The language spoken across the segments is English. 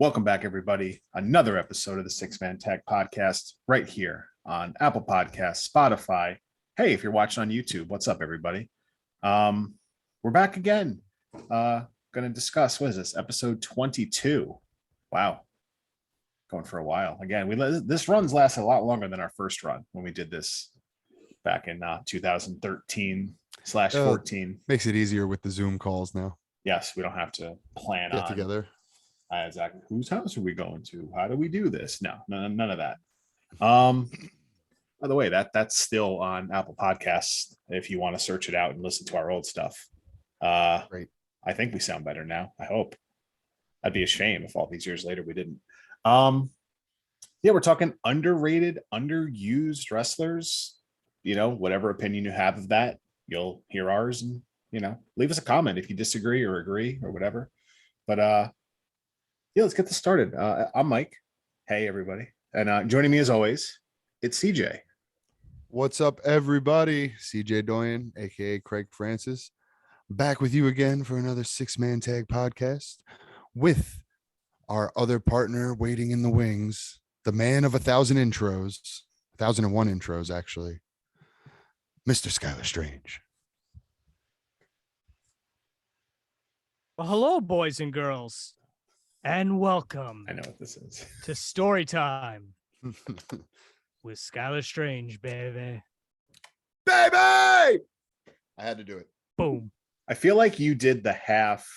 Welcome back, everybody. Another episode of the Six Man Tag Podcast right here on Apple Podcasts, Spotify. Hey, if you're watching on YouTube, what's up, everybody? We're back again. Going to discuss, what is this, episode 22? Wow. Going for a while. Again, this run's lasted a lot longer than our first run when we did this back in 2013/14. Makes it easier with the Zoom calls now. Yes, we don't have to plan Get on together. Exactly. Whose house are we going to? How do we do this? No, none of that. By the way, that's still on Apple Podcasts if you want to search it out and listen to our old stuff. Great. I think we sound better now. I hope. That'd be a shame if all these years later we didn't. Yeah, we're talking underrated, underused wrestlers. You know, whatever opinion you have of that, you'll hear ours, and leave us a comment if you disagree or agree or whatever. But yeah, let's get this started. I'm Mike. Hey, everybody. And joining me as always, it's CJ. What's up, everybody? CJ Doyen, aka Craig Francis, back with you again for another six-man tag podcast with our other partner waiting in the wings, the man of 1,000 intros, 1,001 intros, actually, Mr. Skylar Strange. Well, hello, boys and girls, and welcome. I know what this is. To story time with Skylar Strange, baby. Baby! I had to do it. Boom. I feel like you did the half,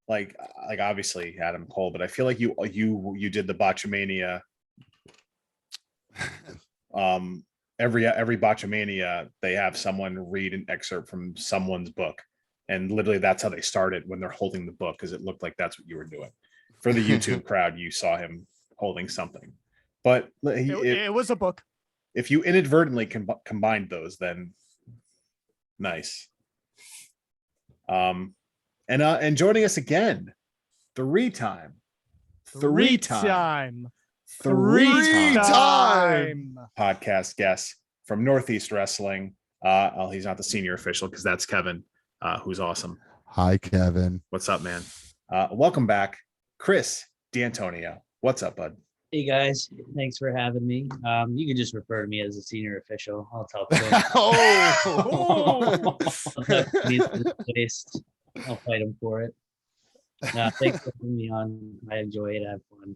like obviously Adam Cole, but I feel like you did the Botchamania. Every Botchamania, they have someone read an excerpt from someone's book, and literally that's how they started when they're holding the book, because it looked like that's what you were doing. For the YouTube crowd, you saw him holding something, but it was a book. If you inadvertently combined those, then nice. And joining us again, three-time podcast guest from Northeast Wrestling. He's not the senior official because that's Kevin, who's awesome. Hi, Kevin. What's up, man? Welcome back, Chris DeAntonio. What's up, bud? Hey guys, thanks for having me. You can just refer to me as a senior official. I'll talk. I'll fight him for it. Thanks for having me on. I enjoy it. I have fun.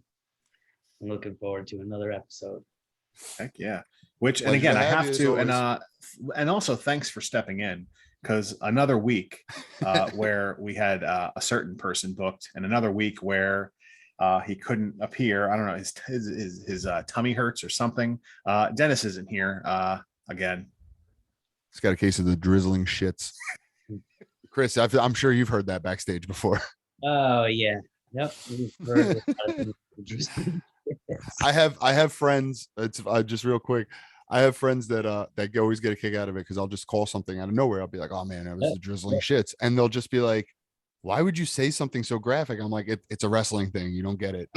I'm looking forward to another episode. Heck yeah! And again, I have to, and also thanks for stepping in, because another week where we had a certain person booked, and another week where he couldn't appear. I don't know, his tummy hurts or something. Dennis isn't here again. He's got a case of the drizzling shits. Chris, I'm sure you've heard that backstage before. Oh yeah, yep. I have friends. It's just real quick. I have friends that always get a kick out of it, because I'll just call something out of nowhere. I'll be like, "Oh man, that was the drizzling shits," and they'll just be like, "Why would you say something so graphic?" I'm like, "It's a wrestling thing. You don't get it."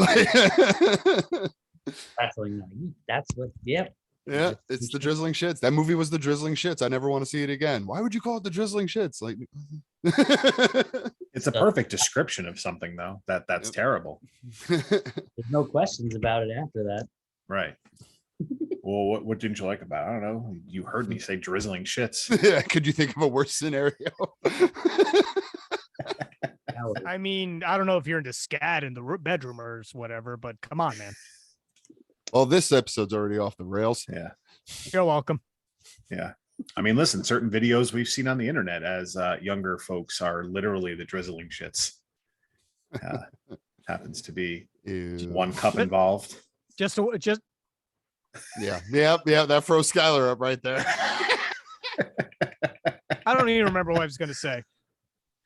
Wrestling. That's what. Yep. Yeah, it's the drizzling shits. That movie was the drizzling shits. I never want to see it again. Why would you call it the drizzling shits? Like, it's a perfect description of something, though. That's terrible. There's no questions about it after that. Right. Well, what didn't you like about it? I don't know. You heard me say drizzling shits. Yeah. Could you think of a worse scenario? I mean, I don't know if you're into scat in the bedroom or whatever, but come on, man. Well, this episode's already off the rails. Yeah. You're welcome. Yeah. I mean, listen, certain videos we've seen on the internet as younger folks are literally the drizzling shits. Happens to be one cup involved. Just Yeah. That froze Skylar up right there. I don't even remember what I was going to say.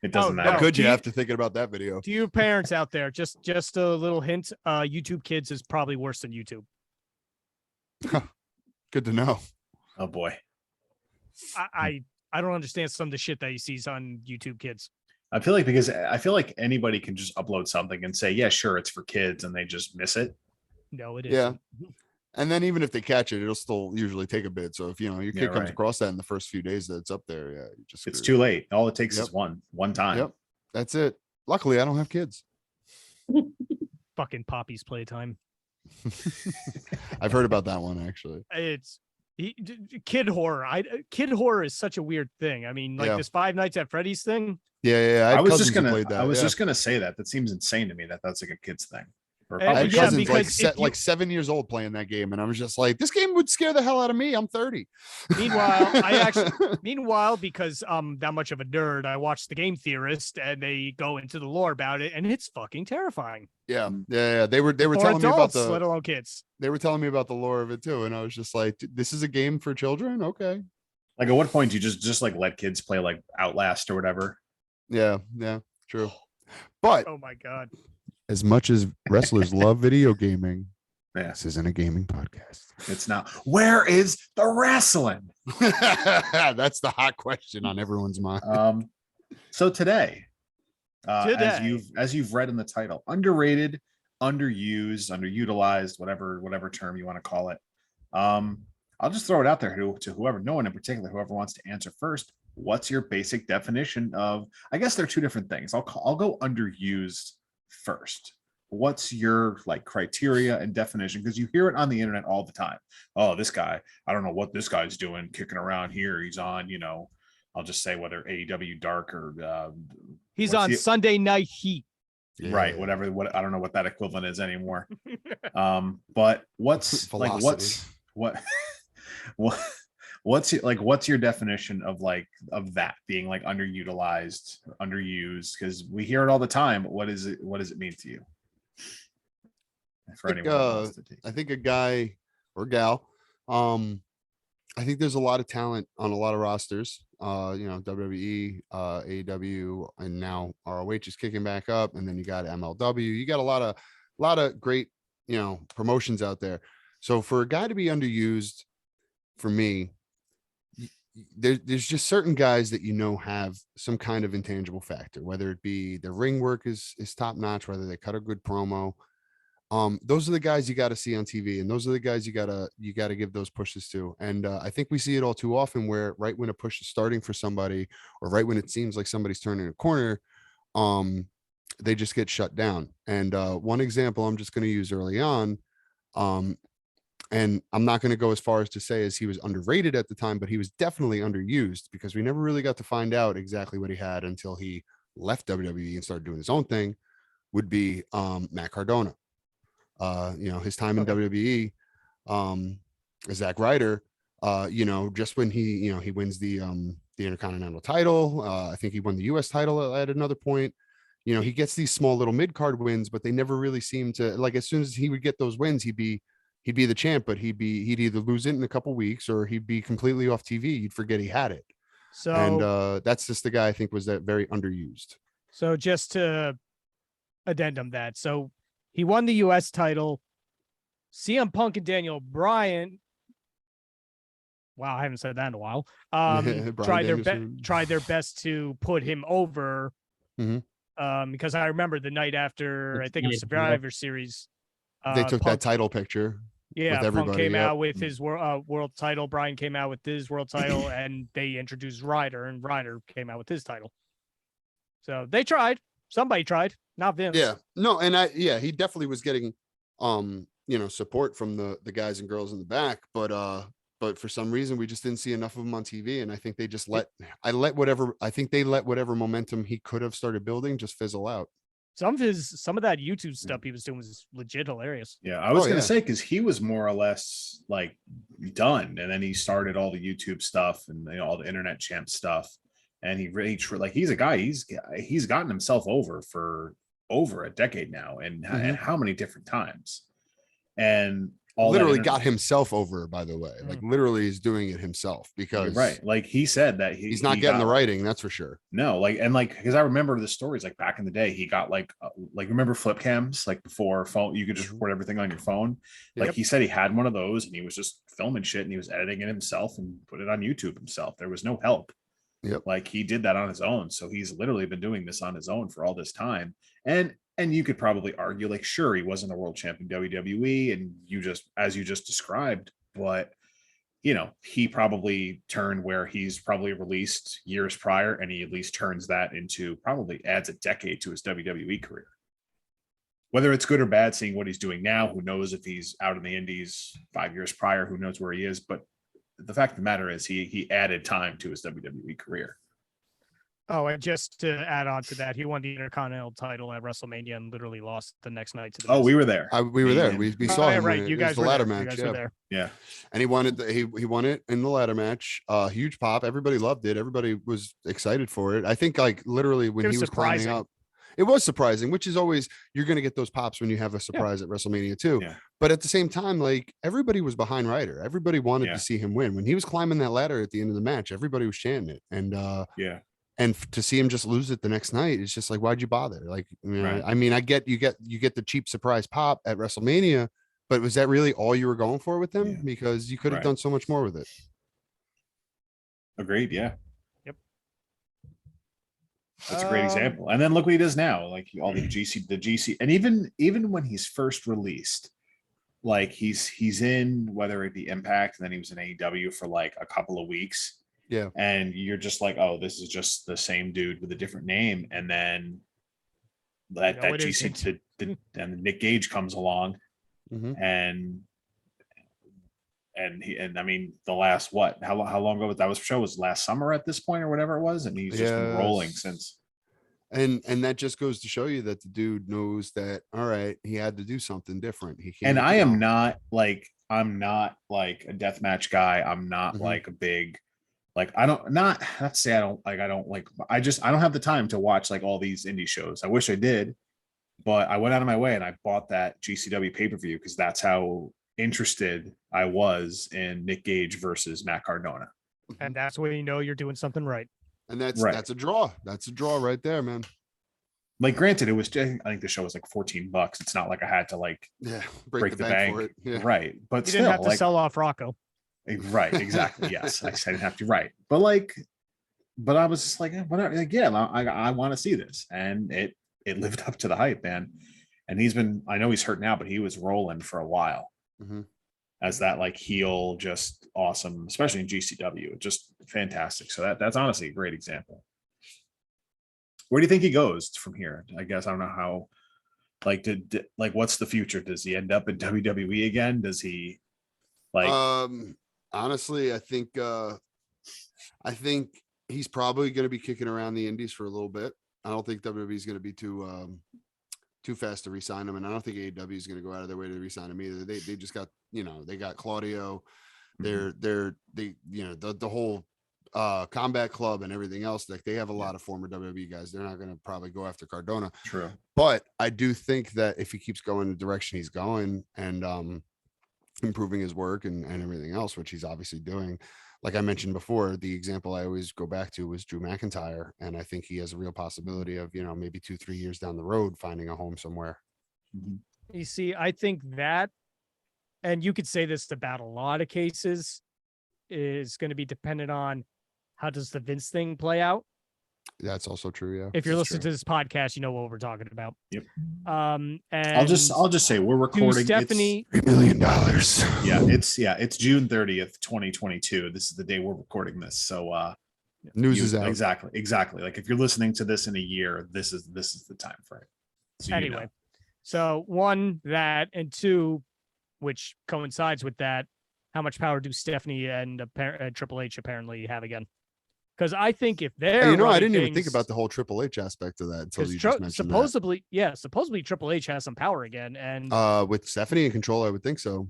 It doesn't matter. How could you have to think about that video? To you parents out there, just a little hint. YouTube Kids is probably worse than YouTube. Good to know. Oh boy. I don't understand some of the shit that he sees on YouTube Kids. I feel like anybody can just upload something and say, yeah, sure, it's for kids, and they just miss it. No, it isn't. Yeah. And then even if they catch it, it'll still usually take a bit. So if your kid comes across that in the first few days that it's up there, it's too late. All it takes is one time. Yep. That's it. Luckily, I don't have kids. fucking Poppy's playtime. I've heard about that one actually. It's kid horror. Kid horror is such a weird thing. I mean, like Yeah. this Five Nights at Freddy's thing. Yeah. I had was cousins just who gonna, played that. I was yeah. just gonna say that. That seems insane to me that that's like a kid's thing. Or I I probably had yeah, cousins shouldn't. like because if you- 7 years old playing that game, and I was just like, this game would scare the hell out of me. I'm 30. Meanwhile, because I'm that much of a nerd, I watched The Game Theorist, and they go into the lore about it, and it's fucking terrifying. yeah. They were For telling me about adults, let the alone kids. they were telling me about the lore of it too, and I was just like, this is a game for children. Okay. Like, at what point do you just like let kids play like Outlast or whatever? Yeah. True. But Oh my god. as much as wrestlers love video gaming, Yeah, this isn't a gaming podcast. it's not. Where is the wrestling? That's the hot question on everyone's mind. So today, Today. as you've read in the title, underrated, underused, underutilized, whatever term you want to call it. I'll just throw it out there to whoever, no one in particular, whoever wants to answer first. What's your basic definition of? I guess they're two different things. I'll go underused first. What's your like criteria and definition? Because you hear it on the internet all the time. Oh, this guy, I don't know what this guy's doing, kicking around here. He's on, I'll just say whether AEW Dark or He's what's on the- Sunday Night Heat. right, Yeah. whatever. What I don't know what that equivalent is anymore. But what's like Velocity. what's your definition of that being like underutilized, underused? Because we hear it all the time. But what does it mean to you? For think, anyone that wants to take. I think a guy or gal, I think there's a lot of talent on a lot of rosters. WWE, AEW, and now ROH is kicking back up, and then you got MLW. You got a lot of great, promotions out there. So for a guy to be underused, for me, there's just certain guys that have some kind of intangible factor, whether it be the ring work is top notch, whether they cut a good promo. Those are the guys you got to see on TV, and those are the guys you gotta give those pushes to. And I think we see it all too often where right when a push is starting for somebody, or right when it seems like somebody's turning a corner, they just get shut down. And one example I'm just going to use early on, and I'm not going to go as far as to say as he was underrated at the time, but he was definitely underused because we never really got to find out exactly what he had until he left WWE and started doing his own thing, would be Matt Cardona. His time in WWE, Zack Ryder, just when he wins the Intercontinental title, I think he won the US title at another point. He gets these small little mid-card wins, but they never really seem to, like, as soon as he would get those wins, he'd be the champ, but he'd either lose it in a couple weeks or he'd be completely off TV. You'd forget he had it. So And that's just the guy I think was that very underused. So just to addendum that, so he won the U.S. title. CM Punk and Daniel Bryan. Wow, I haven't said that in a while. Bryan Tried their best to put him over. Mhm. Because I remember the night after, I think it was Survivor Series. They took Punk, that title picture. Yeah, with Punk everybody, came yep. out with his world title. Bryan came out with his world title, and they introduced Ryder, and Ryder came out with his title. So they tried. Somebody tried, not Vince. Yeah, no, and he definitely was getting support from the guys and girls in the back, but for some reason we just didn't see enough of him on TV, and I think they just let whatever momentum he could have started building just fizzle out. Some of that YouTube stuff he was doing was legit hilarious. Yeah, I was Oh, gonna yeah. say because he was more or less like done, and then he started all the YouTube stuff and all the internet champ stuff, and he really he's a guy he's gotten himself over for over a decade now, and how many different times, and all Literally that got himself over, by the way. Like literally is doing it himself You're because right. Like he said that he's not getting the writing, that's for sure. No, because I remember the stories like back in the day, he got like remember flip cams, like before phone, you could just record everything on your phone. Like he said he had one of those and he was just filming shit and he was editing it himself and put it on YouTube himself. There was no help. Yep. Like he did that on his own. So he's literally been doing this on his own for all this time. And you could probably argue, like, sure, he wasn't a world champion WWE, and as you just described, but he probably turned where he's probably released years prior, and he at least turns that into probably adds a decade to his WWE career, whether it's good or bad, seeing what he's doing now, who knows if he's out in the Indies 5 years prior, who knows where he is. But the fact of the matter is he added time to his WWE career. Oh, and just to add on to that, he won the Intercontinental title at WrestleMania and literally lost the next night to the Oh, Miz. we were there. We were there. And- We saw yeah, him. right. Win it. You It was guys the were ladder there. You match. guys were Yeah. there. Yeah. And he wanted he won it in the ladder match. Huge pop. Everybody loved it. Everybody was excited for it. I think like literally when It was he was climbing surprising. up, it was surprising, which is always you're going to get those pops when you have a surprise at WrestleMania too. Yeah. But at the same time, like everybody was behind Ryder. Everybody wanted Yeah. to see him win. When he was climbing that ladder at the end of the match, everybody was chanting it. Yeah. And to see him just lose it the next night, it's just like, why'd you bother? Like, you know, Right. I mean, I get you get the cheap surprise pop at WrestleMania, but was that really all you were going for with him? Yeah. Because you could have Right. done so much more with it. Agreed. Yeah. Yep. That's a great example. And then look what he does now. Like all the GC, and even when he's first released, like he's in, whether it be Impact, and then he was in AEW for like a couple of weeks. Yeah. And you're just like, oh, this is just the same dude with a different name. And then that No, it GC isn't. and Nick Gage comes along, Mhm. and I mean the last how long ago that show was last summer at this point or whatever it was, and he's just been rolling Yes. since. And that just goes to show you that the dude knows that, all right, he had to do something different. He can't. And I you am know, I'm not like a deathmatch guy. I'm not Mhm. like a big, like I don't not to say I don't have the time to watch like all these indie shows. I wish I did, but I went out of my way and I bought that GCW pay-per-view because that's how interested I was in Nick Gage versus Matt Cardona. And that's when you know you're doing something right. and that's Right. that's a draw. That's a draw right there, man. Like, granted, it was I think the show was like $14. It's not like I had to like Yeah, break the bank for it. Yeah. right, but You still didn't have to like sell off Rocco. right, exactly. Yes, I didn't have to. Right, but I was just like, whatever. Like, yeah, I want to see this, and it lived up to the hype, man. And he's been, I know he's hurt now, but he was rolling for a while Mhm. as that like heel, just awesome, especially in GCW, just fantastic. So that's honestly a great example. Where do you think he goes from here? I guess I don't know how. Like, what's the future? Does he end up in WWE again? Does he like? Honestly, I think he's probably going to be kicking around the indies for a little bit. I don't think WWE is going to be too fast to re-sign him, and I don't think AEW is going to go out of their way to re-sign him either. They just got, they got Claudio, they're the whole Combat Club and everything else. Like, they have a lot of former WWE guys. They're not going to probably go after Cardona. True. But I do think that if he keeps going the direction he's going and improving his work and everything else, which he's obviously doing, like I mentioned before, the example I always go back to was Drew McIntyre. And I think he has a real possibility of, maybe 2-3 years down the road, finding a home somewhere. You see, I think that, and you could say this about a lot of cases, is going to be dependent on how does the Vince thing play out. That's also true. Yeah. If you're This is listening true. to this podcast, you know what we're talking about. Yep. And I'll just say we're recording. Stephanie, $3 million. It's June 30th, 2022. This is the day we're recording this. So News is out. Exactly. Like, if you're listening to this in a year, this is the time frame. So anyway, so one, that, and two, which coincides with that, how much power do Stephanie and Triple H apparently have again? Because I think if they're, I didn't even think about the whole Triple H aspect of that until you just mentioned supposedly Triple H has some power again, and with Stephanie in control, I would think so.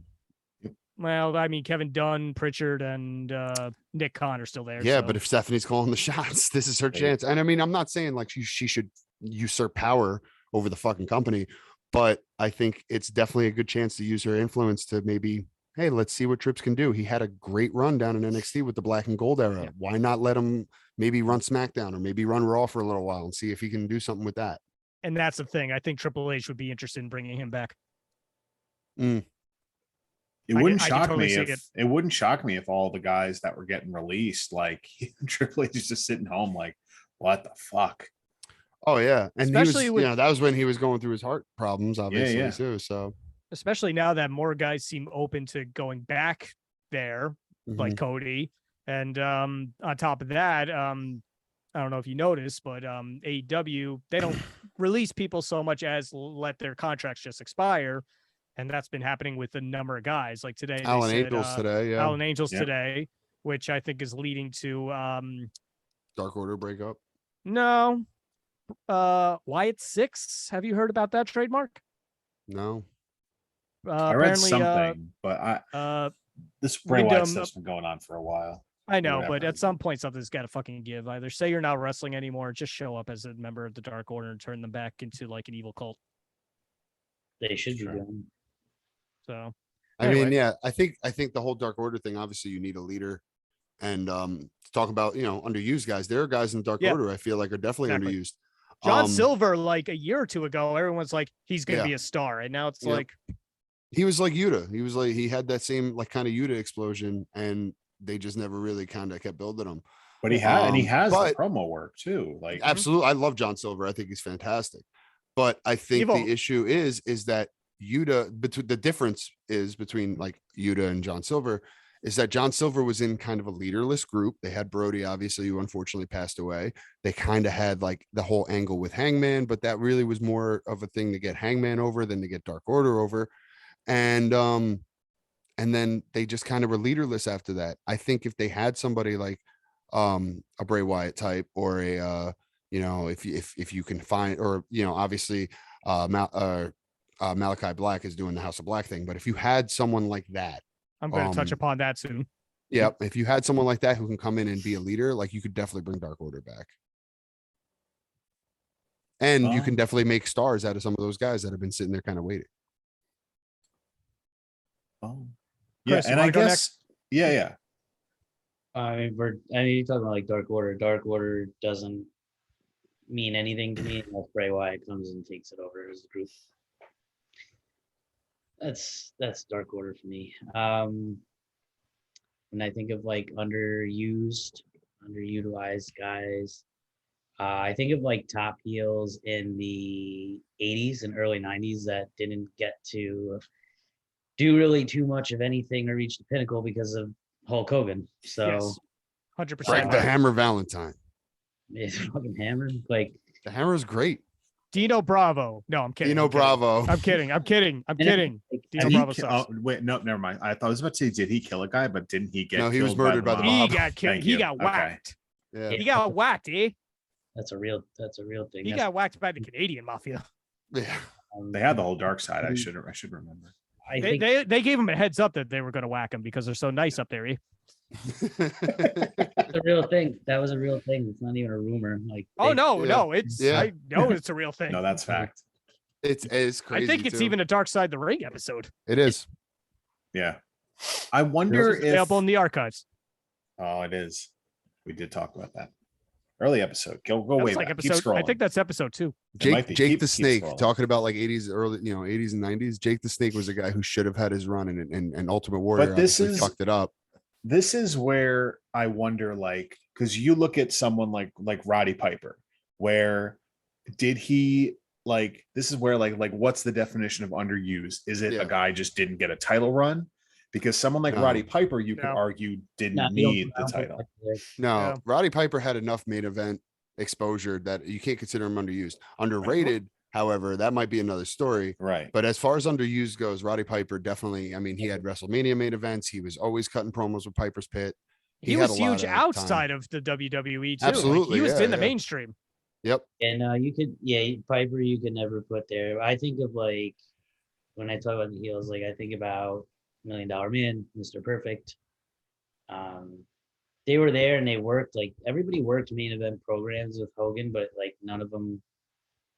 well, I mean, Kevin Dunn, Pritchard, and Nick Khan are still there. Yeah, so. but if Stephanie's calling the shots, this is her chance. And I mean, I'm not saying like she should usurp power over the fucking company, but I think it's definitely a good chance to use her influence to maybe, hey, let's see what Trips can do. He had a great run down in NXT with the Black and Gold era. Yeah. Why not let him maybe run SmackDown or maybe run Raw for a little while and see if he can do something with that? And that's the thing. I think Triple H would be interested in bringing him back. It I wouldn't could shock totally me see if it wouldn't shock me if all the guys that were getting released, like Triple H, is just sitting home like, what the fuck? Oh yeah, and Especially he was, with- that was when he was going through his heart problems, obviously yeah. too. So Especially now that more guys seem open to going back there, like Cody. And on top of that, I don't know if you noticed, but AEW, they don't release people so much as let their contracts just expire. And that's been happening with a number of guys. Like today, they Alan said, Angels today, yeah. Alan Angels Yep. today, which I think is leading to Dark Order breakup. no. Wyatt Six. Have you heard about that trademark? No. I read Apparently, something, but this Bray Wyatt Wyndham- stuff's been going on for a while. I know, whatever. but at some point something's got to fucking give. Either say you're not wrestling anymore, or just show up as a member of the Dark Order and turn them back into like an evil cult. They should be Sure. doing. So I mean, Anyway. yeah, I think the whole Dark Order thing, obviously you need a leader. And to talk about, underused guys. There are guys in Dark Yeah. Order I feel like are definitely Exactly. underused. John Silver, like a year or two ago, everyone's like, he's going to Yeah. be a star. And now it's Yeah. like, He was like Yuta. He was like, he had that same like kind of Yuta explosion, and they just never really kind of kept building him. But he has the but- promo work too. Like Absolutely. I love John Silver. I think he's fantastic. But I think Evil. the issue is that Yuta, between the difference is between like Yuta and John Silver is that John Silver was in kind of a leaderless group. They had Brody, obviously, who unfortunately passed away. They kind of had like the whole angle with Hangman, but that really was more of a thing to get Hangman over than to get Dark Order over. And then they just kind of were leaderless after that. I think if they had somebody like a Bray Wyatt type or a if you can find, or obviously Malachi Black is doing the House of Black thing, but if you had someone like that, I'm going to touch Um, upon that soon. yeah, if you had someone like that who can come in and be a leader, like you could definitely bring Dark Order back. And you can definitely make stars out of some of those guys that have been sitting there kind of waiting. yeah, Chris, you and I wanna go guess next? yeah. I mean, you're talking about like Dark Order. Dark Order doesn't mean anything to me unless Bray Wyatt comes and takes it over as a group. That's Dark Order for me. And I think of like underutilized guys. I think of like top heels in the 80s and early 90s that didn't get to do really too much of anything or reach the pinnacle because of Hulk Hogan. So Yes. 100%. Like the Hammer Valentine. it's fucking hammered. Like The Hammer is great. Dino Bravo. No, I'm kidding. Dino I'm kidding. Bravo. I'm kidding. I'm kidding. I'm And kidding. Dino Did he Bravo ki- sucks. wait, no, never mind. I thought I was about to say, did he kill a guy? But didn't he get? No, he was killed murdered by the mob? He mob. got killed. Thank He you. got Okay. whacked. Yeah. He got whacked, eh? that's a real thing. He That's, got whacked by the Canadian mafia. Yeah. They had the whole dark side. I should remember. I They, think they gave him a heads up that they were going to whack him because they're so nice up there. Eh? it's a real thing. That was a real thing. It's not even a rumor. Like Oh they- no, yeah. no, it's Yeah. I know it's a real thing. No, that's fact. It's crazy. I think it's too. even a Dark Side of the Ring episode. It is. Yeah. I wonder It's if. available in the archives. Oh, it is. We did talk about that early episode. Go That way was like back. Keep episode. I scrolling. think that's episode 2. might be. Jake Keep the Snake, scrolling. talking about like 80s, early 80s and 90s. Jake the Snake was a guy who should have had his run and Ultimate Warrior. But this obviously is- fucked it up. This is where I wonder, like, because you look at someone like Roddy Piper, where did he like? This is where like what's the definition of underused? Is it Yeah. a guy just didn't get a title run? Because someone like No. Roddy Piper, you could No. argue didn't No, you don't- need I the don't think title. that's there. No, Yeah. Roddy Piper had enough main event exposure that you can't consider him underused. Underrated, however, that might be another story. Right. But as far as underused goes, Roddy Piper definitely. I mean, he had WrestleMania main events. He was always cutting promos with Piper's Pit. He had was a lot huge of time. outside of the WWE too. Like, Absolutely, he was yeah, in the yeah. mainstream. Yep. And you could, Piper, you could never put there. I think of like when I talk about the heels, like I think about $1 Million Man, Mr. Perfect. They were there and they worked. Like everybody worked main event programs with Hogan, but like none of them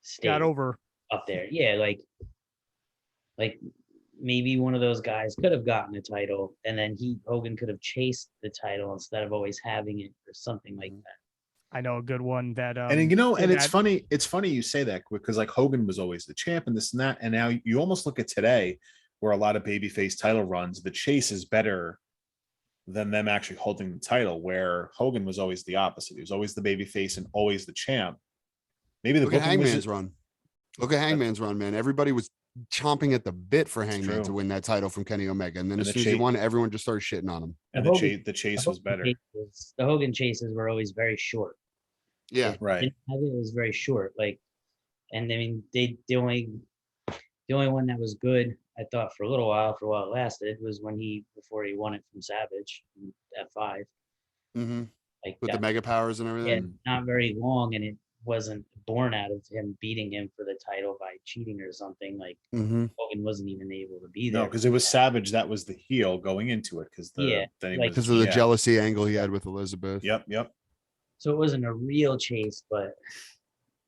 stayed Got over. up there. Yeah, like maybe one of those guys could have gotten a title, and then Hogan could have chased the title instead of always having it or something like that. I know a good one that. And in it's that- funny. It's funny you say that because like Hogan was always the champ and this and that, and now you almost look at today where a lot of babyface title runs, the chase is better than them actually holding the title. Where Hogan was always the opposite. He was always the babyface and always the champ. Maybe the Look at booking was Hangman's run. Look at Hangman's run, man. Everybody was chomping at the bit for Hangman true. to win that title from Kenny Omega, and then And as the soon as he chase- won, everyone just started shitting on him. and Hogan- the chase The was better. The Hogan chases were always very short. Yeah. It Right. didn't have it. It was very short. Like, and I mean, the only one that was good, I thought for a little while, for a while it lasted, was when before he won it from Savage in F5. Mm-hmm. Like With the that, mega powers and yeah, everything. not very long, and it wasn't born out of him beating him for the title by cheating or something. Like Mm-hmm. Hogan wasn't even able to be No, there. because it was Savage that was the heel going into it. Because Yeah, then he like- was Because of the yeah. jealousy angle he had with Elizabeth. Yep. So it wasn't a real chase, but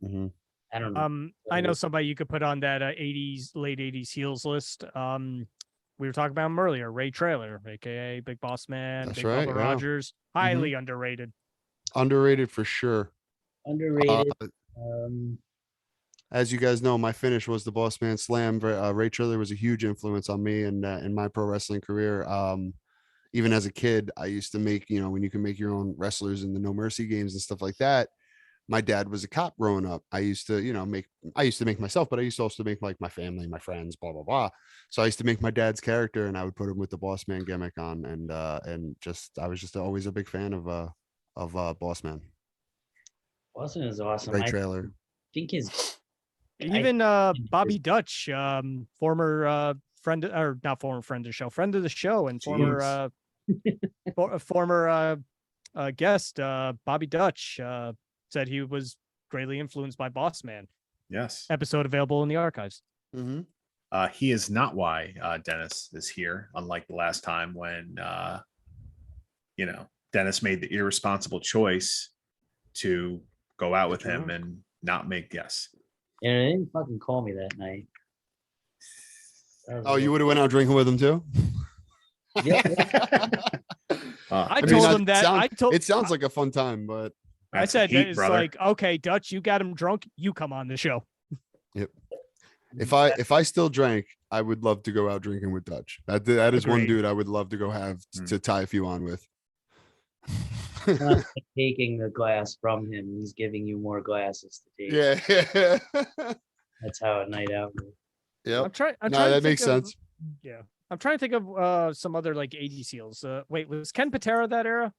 Mm-hmm. I don't know. I know somebody you could put on that 80s, late 80s heels list. We were talking about him earlier, Ray Traylor, aka Big Boss Man, That's Big right, Bubba yeah. Rogers, highly underrated. Underrated for sure. Underrated. As you guys know, my finish was the Boss Man Slam. Ray Traylor was a huge influence on me and in my pro wrestling career. Even as a kid, I used to make, when you can make your own wrestlers in the No Mercy games and stuff like that. My dad was a cop growing up. I used to, make myself, but I used to also make like my family, my friends, blah, blah, blah. So I used to make my dad's character and I would put him with the Boss Man gimmick on. And I was just always a big fan of Boss Man. Boston is awesome. Ray I Traylor. think Even Bobby Dutch, former friend, or not former friend of the show, friend of the show, and former former guest, Bobby Dutch, said he was greatly influenced by Boss Man. Yes. Episode available in the archives. Mm-hmm. He is not why Dennis is here, unlike the last time when Dennis made the irresponsible choice to go out with him and not make guess. and they didn't fucking call me that night. Oh, you would have went out drinking with him too? Yeah. I mean, told him that. it sounds like a fun time, but I that's said heat, it's brother. like, okay, Dutch, you got him drunk. You come on the show. if I still drank, I would love to go out drinking with Dutch. That is one Agreed. dude I would love to go have to tie a few on with. Not taking the glass from him. He's giving you more glasses to take. Yeah. That's how a night out goes. Yep. I'm trying. No, that makes sense. Yeah, I'm trying to think of some other like 80 seals. Wait, was Ken Patera that era?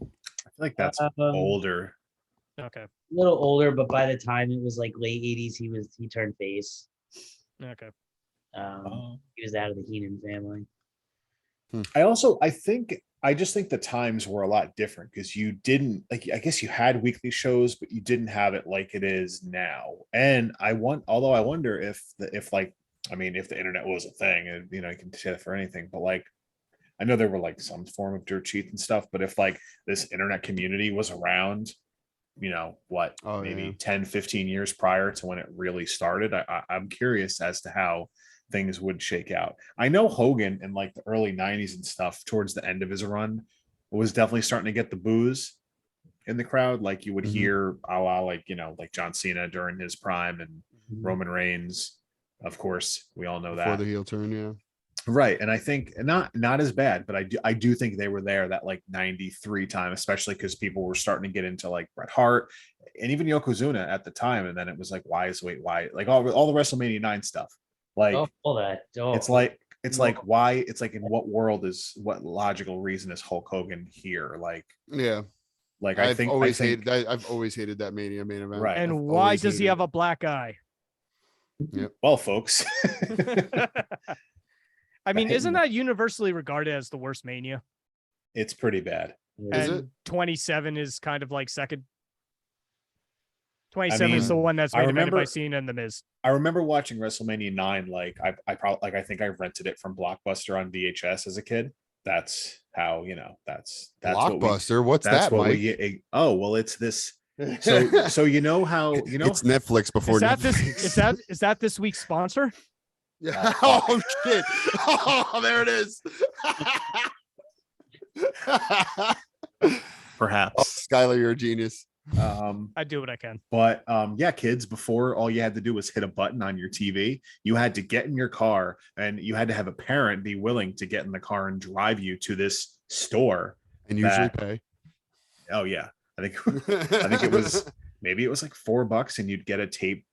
I feel like that's older. Okay. A little older, but by the time it was like late 80s, he turned face. Okay. He was out of the Heenan family. I just think the times were a lot different because you didn't I guess you had weekly shows, but you didn't have it like it is now. And I wonder if the internet was a thing, and you can say that for anything, but like I know there were like some form of dirt sheets and stuff, but if like this internet community was around, maybe 10, 15 years prior to when it really started, I'm curious as to how things would shake out. I know Hogan in like the early 90s and stuff, towards the end of his run, was definitely starting to get the booze in the crowd. Like you would hear like John Cena during his prime and Roman Reigns, of course, we all know Before that. the heel turn, yeah. Right. And I think not as bad, but I do think they were there that like 93 time, especially because people were starting to get into like Bret Hart and even Yokozuna at the time. And then it was like, why like all the WrestleMania 9 stuff. Like all that. it's like why it's like in what logical reason is Hulk Hogan here? Like Yeah. Like I've always hated that Mania main event. Right. And why does he have a black eye? Yep. Well, folks. I mean, isn't that universally regarded as the worst Mania? It's pretty bad. Is And it? 27 is kind of like second. 27 is the one that's I made invented by remember- Cena and The Miz. I remember watching WrestleMania 9. Like I think I rented it from Blockbuster on VHS as a kid. That's how, that's Blockbuster. What's that's that, what Mike? well, it's this. So you know how, it's Netflix before Is that Netflix. is that this week's sponsor? Yeah. Oh shit. Oh, there it is. perhaps. Oh, Skylar, you're a genius. I do what I can. But yeah, kids, before all you had to do was hit a button on your TV, you had to get in your car and you had to have a parent be willing to get in the car and drive you to this store. And usually pay. Oh yeah. I think it was maybe it was like $4 and you'd get a tape.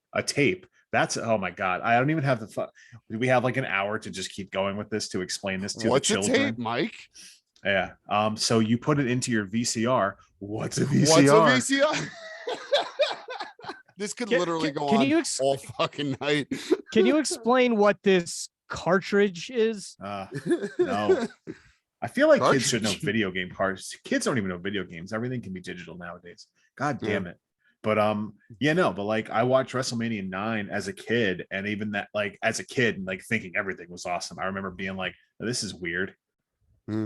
That's, oh my God. I don't even have the fun. We have like an hour to just keep going with this to explain this to What's the children. a tape, Mike? Yeah. So you put it into your VCR. What's a VCR? What's a VCR? This could Can- literally can- go can on you all fucking night. Can you explain what this cartridge is? No. I feel like kids should know Cartridge. video game cards. Kids don't even know video games. Everything can be digital nowadays. God Yeah. damn it. But yeah, no, but like I watched WrestleMania 9 as a kid, and even that, like as a kid, like thinking everything was awesome. I remember being like, this is weird. Mm.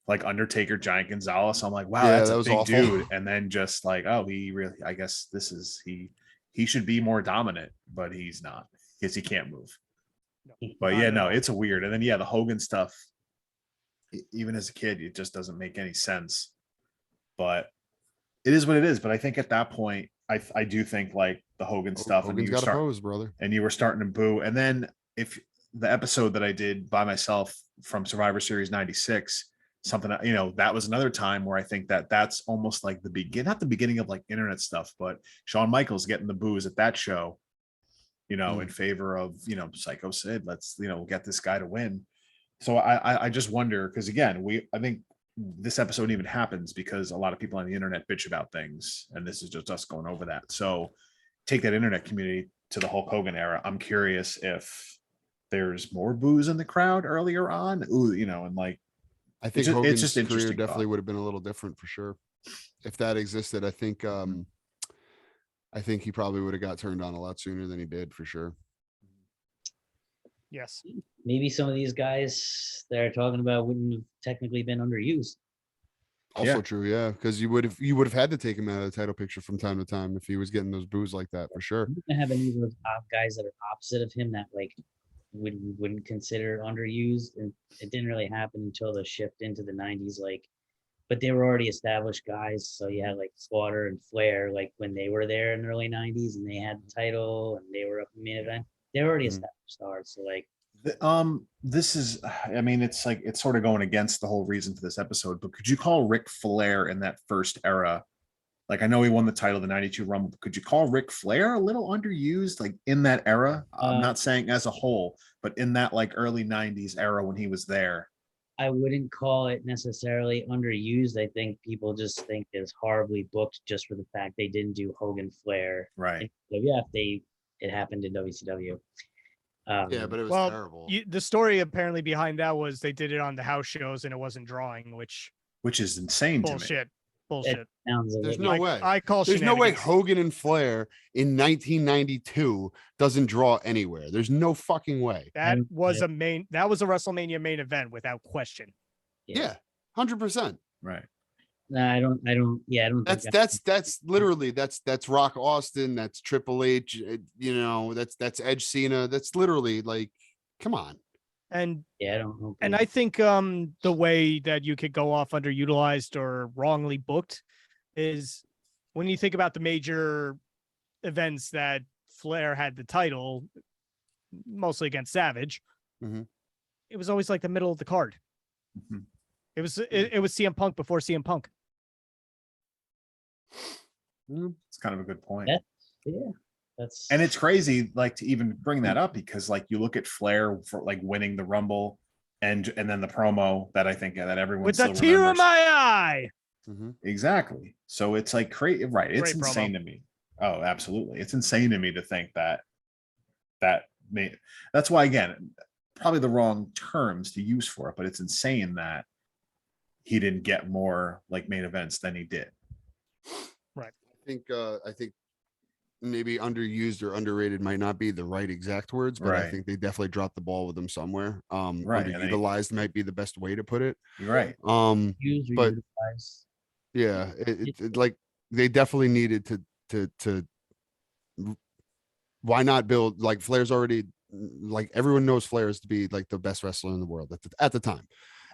Like Undertaker, Giant Gonzalez. I'm like, wow, Yeah, that's that a was big awful. dude. And then just like, oh, he really, I guess this is he should be more dominant, but he's not because he can't move. But Not yeah, at no, all. it's a weird. And then yeah, the Hogan stuff, even as a kid, it just doesn't make any sense. But it is what it is. But I think at that point, I do think like the Hogan stuff, Hogan's got a pose, brother. and you were starting to boo. And then if the episode that I did by myself from Survivor Series 96, something, you know, that was another time where I think that that's almost like the begin, not the beginning of like internet stuff, but Shawn Michaels getting the boos at that show, you know, in favor of, you know, Psycho Sid, let's, you know, get this guy to win. So I just wonder, because again, I think this episode even happens because a lot of people on the internet bitch about things, and this is just us going over that. So take that internet community to the Hulk Hogan era. I'm curious if there's more boos in the crowd earlier on. Ooh, you know, and like I think just- it's Hogan's just career interesting definitely thought. would have been a little different for sure. If that existed, I think he probably would have got turned on a lot sooner than he did for sure. Yes. Maybe some of these guys that are talking about wouldn't have technically been underused. Also Yeah. true, yeah, because you would have had to take him out of the title picture from time to time if he was getting those boos like that for sure. You don't have any of those guys that are opposite of him that like wouldn't consider underused, and it didn't really happen until the shift into the 90s. Like, but they were already established guys, so you had like Slaughter and Flair, like when they were there in the early 90s and they had the title and they were up in the main event, they were already Mhm. established stars. So like, This is, I mean, it's like it's sort of going against the whole reason for this episode, but could you call Ric Flair in that first era? Like I know he won the title, the 92 Rumble, but could you call Ric Flair a little underused, like in that era? I'm not saying as a whole, but in that like early 90s era when he was there. I wouldn't call it necessarily underused. I think people just think it's horribly booked just for the fact they didn't do Hogan Flair. Right. Yeah, it happened in WCW. Yeah, but it was Well, terrible. the story apparently behind that was they did it on the house shows and it wasn't drawing, which Which is insane to me. bullshit. it Bullshit. sounds a There's little- no way. I call There's no way shenanigans. Hogan and Flair in 1992 doesn't draw anywhere. There's no fucking way. That I- was a WrestleMania main event without question. Yeah, 100%. Right. No, I don't. Yeah, I don't. think That's literally that's Rock Austin, that's Triple H, you know, that's Edge Cena. That's literally like, come on. And Yeah, I don't know. I think the way that you could go off underutilized or wrongly booked is when you think about the major events that Flair had the title, mostly against Savage. Mhm. It was always like the middle of the card. Mhm. It was CM Punk before CM Punk. It's kind of a good point. Yeah, that's And it's crazy, like to even bring that up because, like, you look at Flair for like winning the Rumble, and then the promo that I think that everyone With a still tear in remembers. my eye. Mhm. Exactly. So it's like crazy, right? It's Great promo. insane to me. Oh, absolutely. It's insane to me to think that that's why, again, probably the wrong terms to use for it, but it's insane that he didn't get more like main events than he did. I think maybe underused or underrated might not be the right exact words, but I Right. think they definitely dropped the ball with them somewhere. Right, and they- Underutilized might be the best way to put it. You're right. used or but- utilized. Yeah, it like they definitely needed to why not build like Flair's already like everyone knows Flair is to be like the best wrestler in the world at the time.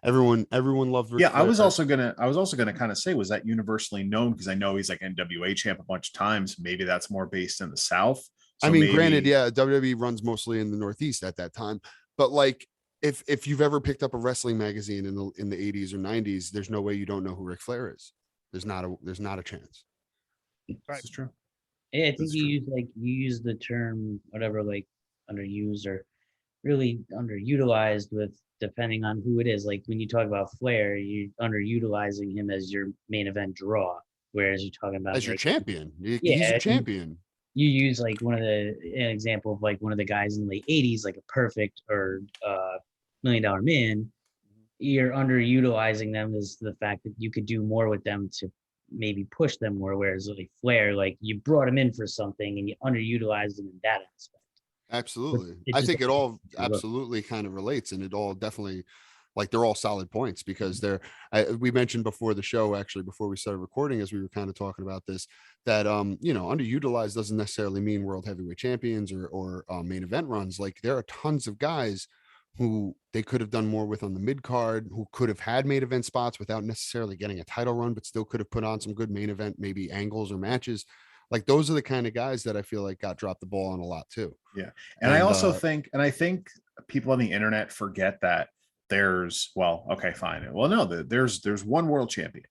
Everyone loved Ric Yeah, I Flair. was also gonna kind of say, was that universally known? Because I know he's like NWA champ a bunch of times. Maybe that's more based in the South. I So mean, maybe- granted, yeah, WWE runs mostly in the Northeast at that time, but like if you've ever picked up a wrestling magazine in the 80s or 90s, there's no way you don't know who Ric Flair is. There's not a chance. This is true. Yeah, I think That's you true. use the term whatever, like underused or really underutilized with depending on who it is. Like when you talk about Flair, you're underutilizing him as your main event draw, whereas you're talking about As your like, champion. He's Yeah, a and- champion. you use like an example of like one of the guys in the late 80s, like a Perfect or $1 Million Man, you're underutilizing them is the fact that you could do more with them to maybe push them more. Whereas like Flair, like you brought him in for something and you underutilized them in that aspect. Absolutely. It I just think it all doesn't look. absolutely kind of relates, and it all definitely, like, they're all solid points because we mentioned before the show, actually, before we started recording, as we were kind of talking about this, that, underutilized doesn't necessarily mean world heavyweight champions or main event runs. Like, there are tons of guys who they could have done more with on the mid card, who could have had main event spots without necessarily getting a title run, but still could have put on some good main event, maybe angles or matches. Like, those are the kind of guys that I feel like got dropped the ball on a lot too. Yeah. And I also think, and I think people on the internet forget that okay, fine. Well, no, there's one world champion.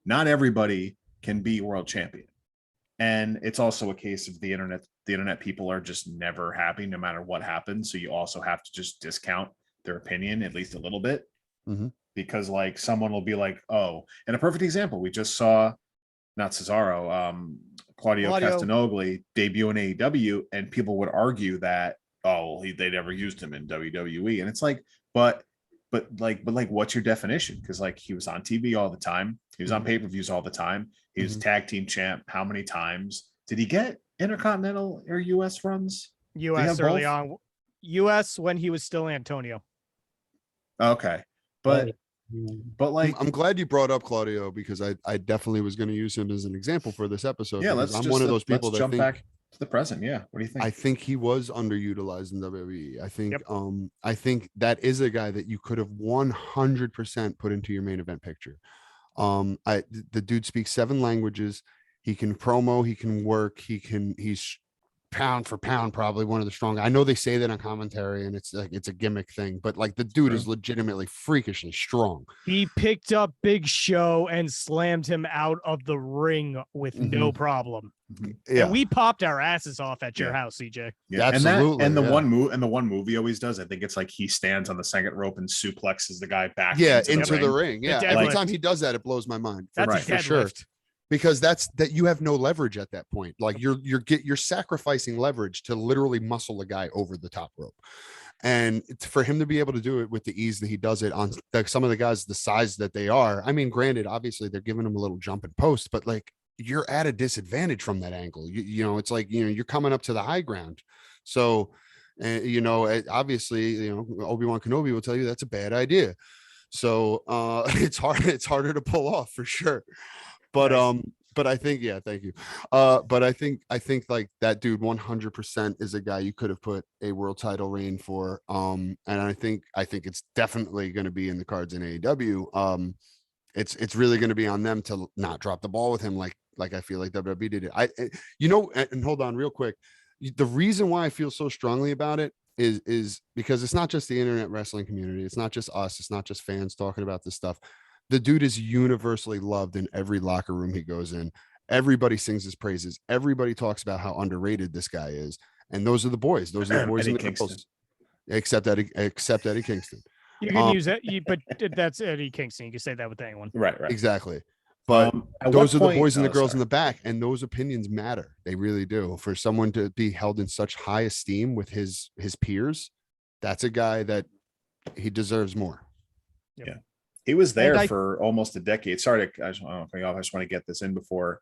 Not everybody can be world champion. And it's also a case of the internet people are just never happy no matter what happens. So you also have to just discount their opinion at least a little bit, because like someone will be like, oh, and a perfect example, we just saw not Cesaro, Claudio Castagnoli debut in AEW, and people would argue that, they never used him in WWE. And it's like, but what's your definition? Because like he was on TV all the time, he was on pay-per-views all the time, he was tag team champ how many times? Did he get intercontinental or US runs? US early on. US when he was still Antonio. Okay. But like, I'm glad you brought up Claudio, because I definitely was going to use him as an example for this episode. Yeah, I'm one of those people that jump back to the present. Yeah, what do you think? I think he was underutilized in WWE. I think that is a guy that you could have 100% put into your main event picture. The dude speaks 7 languages. He can promo, he can work, he's pound for pound probably one of the strongest. I know they say that on commentary and it's like it's a gimmick thing, but like the dude is legitimately freakishly strong. He picked up Big Show and slammed him out of the ring with no problem. Yeah, and we popped our asses off at your house, CJ. Yeah, absolutely. And the one move he always does, I think it's like he stands on the second rope and suplexes the guy back into the ring. Yeah, every time he does that, it blows my mind. That's for sure. Because that you have no leverage at that point. Like you're sacrificing leverage to literally muscle a guy over the top rope. And for him to be able to do it with the ease that he does it on some of the guys the size that they are. I mean, granted, obviously they're giving him a little jump and post, but like you're at a disadvantage from that angle. It's like, you're coming up to the high ground. So, obviously, Obi-Wan Kenobi will tell you that's a bad idea. So it's harder to pull off for sure. But I think, thank you. But I think like that dude 100% is a guy you could have put a world title reign for. And I think it's definitely going to be in the cards in AEW. It's really going to be on them to not drop the ball with him like I feel like WWE did it. And hold on real quick. The reason why I feel so strongly about it is because it's not just the internet wrestling community. It's not just us. It's not just fans talking about this stuff. The dude is universally loved in every locker room he goes in. Everybody sings his praises. Everybody talks about how underrated this guy is. And those are the boys. Those are the boys in the girls. Except Eddie Kingston. You can use it, but that's Eddie Kingston. You can say that with anyone. Right. Exactly. But those are the boys and the girls in the back, and those opinions matter. They really do. For someone to be held in such high esteem with his peers, that's a guy that he deserves more. Yeah. He was there for almost a decade. Sorry, I just want to get this in before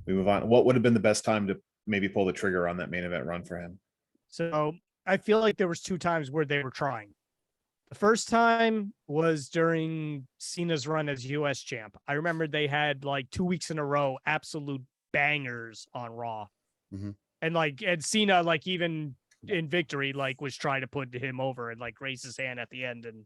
we move on. What would have been the best time to maybe pull the trigger on that main event run for him? So I feel like there was 2 times where they were trying. The first time was during Cena's run as US champ. I remember they had like 2 weeks in a row, absolute bangers on Raw. And Cena, like even in victory, like was trying to put him over and like raise his hand at the end. And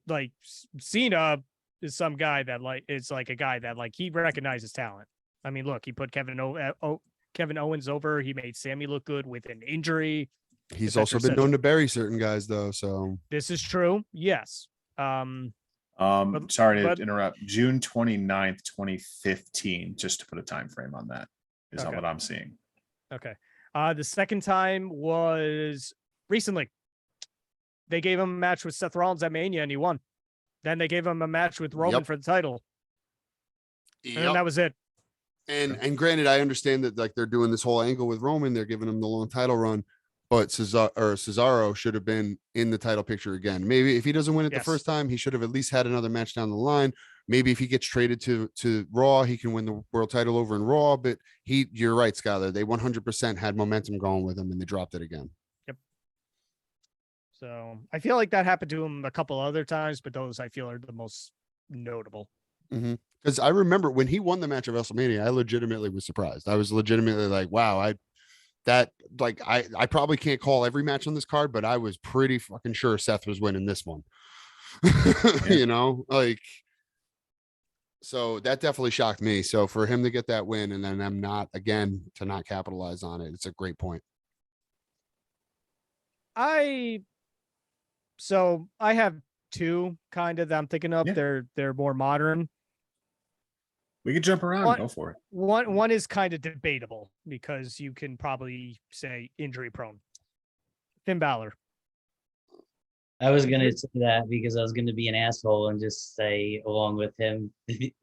like Cena is some guy that like it's like a guy that like he recognizes talent. I mean, look, he put Kevin Owens over. He made Sammy look good with an injury. He's also been known to bury certain guys, though. So this is true. Yes. Sorry to interrupt. June 29th, 2015. Just to put a time frame on that is not what I'm seeing. Okay. The second time was recently. They gave him a match with Seth Rollins at Mania and he won. Then they gave him a match with Roman for the title. And then that was it. And granted, I understand that like they're doing this whole angle with Roman, they're giving him the long title run, but Cesaro should have been in the title picture again. Maybe if he doesn't win it the first time, he should have at least had another match down the line. Maybe if he gets traded to Raw, he can win the world title over in Raw. But you're right, Skylar. They 100% had momentum going with him, and they dropped it again. Yep. So I feel like that happened to him a couple other times, but those I feel are the most notable. Because I remember when he won the match at WrestleMania, I legitimately was surprised. I was legitimately like, wow, I probably can't call every match on this card, but I was pretty fucking sure Seth was winning this one. You know, like, so that definitely shocked me. So for him to get that win and then them not capitalize on it, it's a great point. I have two kind of that I'm thinking of. Yeah. They're more modern. We could jump around. Go for it. One is kind of debatable because you can probably say injury prone. Finn Balor. I was gonna say that because I was gonna be an asshole and just say along with him,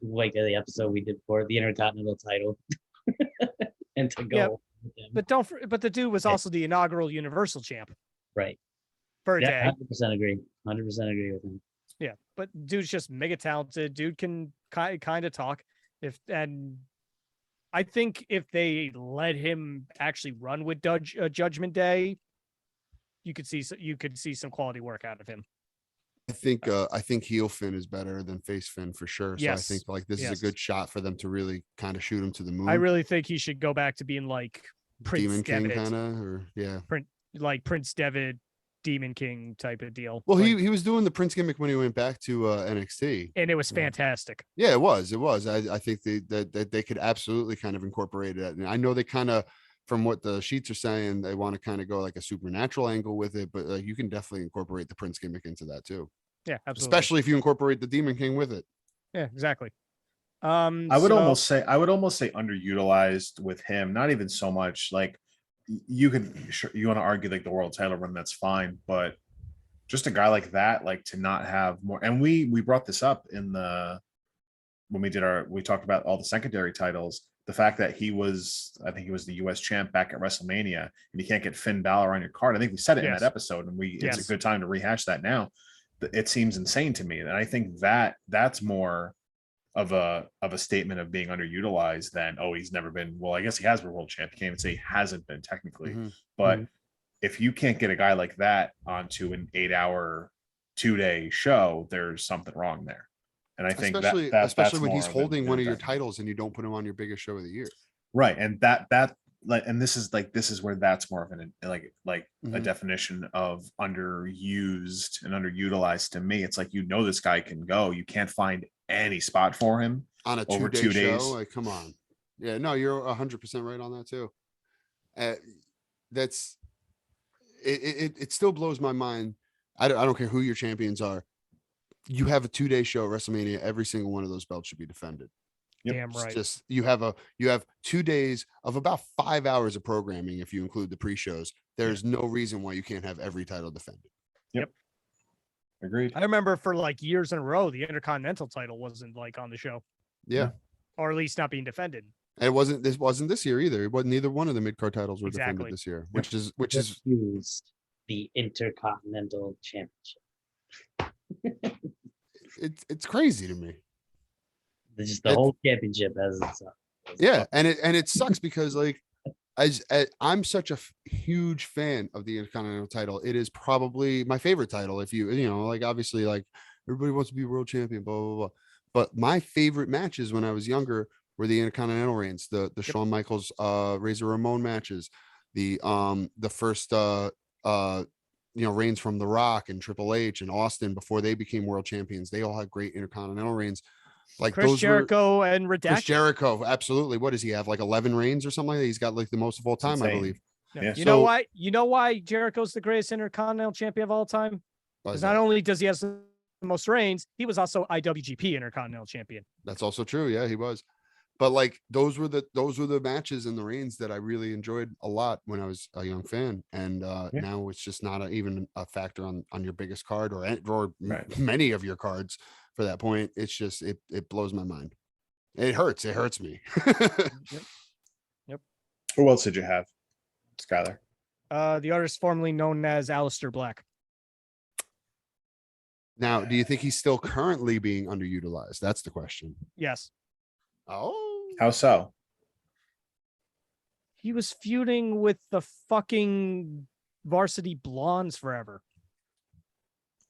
like the episode we did for the Intercontinental title, and to go. Yeah, with him. but the dude was also the inaugural Universal champ Right. for a Yeah, day. 100% agree. 100% agree with him. Yeah, but dude's just mega talented. Dude can kind of talk. And I think if they let him actually run with Judgment Day, you could see some quality work out of him. I think heel Finn is better than face Finn for sure. So I think like this is a good shot for them to really kind of shoot him to the moon. I really think he should go back to being like Prince Demon King Devitt, kind of, or like Prince Devitt, Demon King type of deal. Well, like, he was doing the Prince gimmick when he went back to NXT, and it was fantastic. Yeah, it was. I think that they could absolutely kind of incorporate it. And I know they kind of, from what the sheets are saying, they want to kind of go like a supernatural angle with it, but you can definitely incorporate the Prince gimmick into that too. Yeah, absolutely. Especially if you incorporate the Demon King with it. Yeah, exactly. I would almost say underutilized with him. Not even so much like you want to argue like the world title run, that's fine, but just a guy like that, like to not have more. And we brought this up in when we talked about all the secondary titles. The fact that I think he was the US champ back at WrestleMania, and you can't get Finn Balor on your card. I think we said it in that episode, and it's a good time to rehash that now. It seems insane to me, and I think that's more of a statement of being underutilized than, oh, he's never been. Well, I guess he has been world champ. You can't even say he hasn't been technically, but if you can't get a guy like that onto an 8-hour 2-day show, there's something wrong there. And I think especially when he's holding one of your titles and you don't put him on your biggest show of the year. Right. And this is where that's more of an a definition of underused and underutilized to me. It's like, this guy can go. You can't find any spot for him on a 2-day show. Like, come on. Yeah, no, you're 100% right on that too. That's it still blows my mind. I don't care who your champions are. You have a 2-day show at WrestleMania. Every single one of those belts should be defended. Yep. Damn right. Just you have 2 days of about 5 hours of programming if you include the pre-shows. There's no reason why you can't have every title defended. Yep. Agreed. I remember for like years in a row, the Intercontinental title wasn't like on the show. Yeah. Or at least not being defended. And this wasn't this year either. It wasn't, neither one of the mid-card titles were defended this year, which is used the Intercontinental Championship. It's crazy to me. Just the whole championship as yeah, and it sucks because like I'm such a huge fan of the Intercontinental title. It is probably my favorite title. If you like, obviously, like everybody wants to be world champion, blah blah blah. But my favorite matches when I was younger were the Intercontinental reigns, the Shawn Michaels, Razor Ramon matches, the first reigns from The Rock and Triple H and Austin before they became world champions. They all had great Intercontinental reigns. Like Chris Jericho and Redacted. Chris Jericho, absolutely. What does he have? Like 11 reigns or something like that? He's got like the most of all time, I believe. Yeah. You know why Jericho's the greatest Intercontinental champion of all time? Because not only does he have the most reigns, he was also IWGP Intercontinental champion. That's also true. Yeah, he was. But like those were the matches and the reigns that I really enjoyed a lot when I was a young fan. And now it's just not even a factor on your biggest card or many of your cards for that point. It's just it blows my mind. It hurts. It hurts me. Who else did you have, Skylar? The artist formerly known as Aleister Black. Now, do you think he's still currently being underutilized? That's the question. Yes. Oh, How so? He was feuding with the fucking Varsity Blondes forever.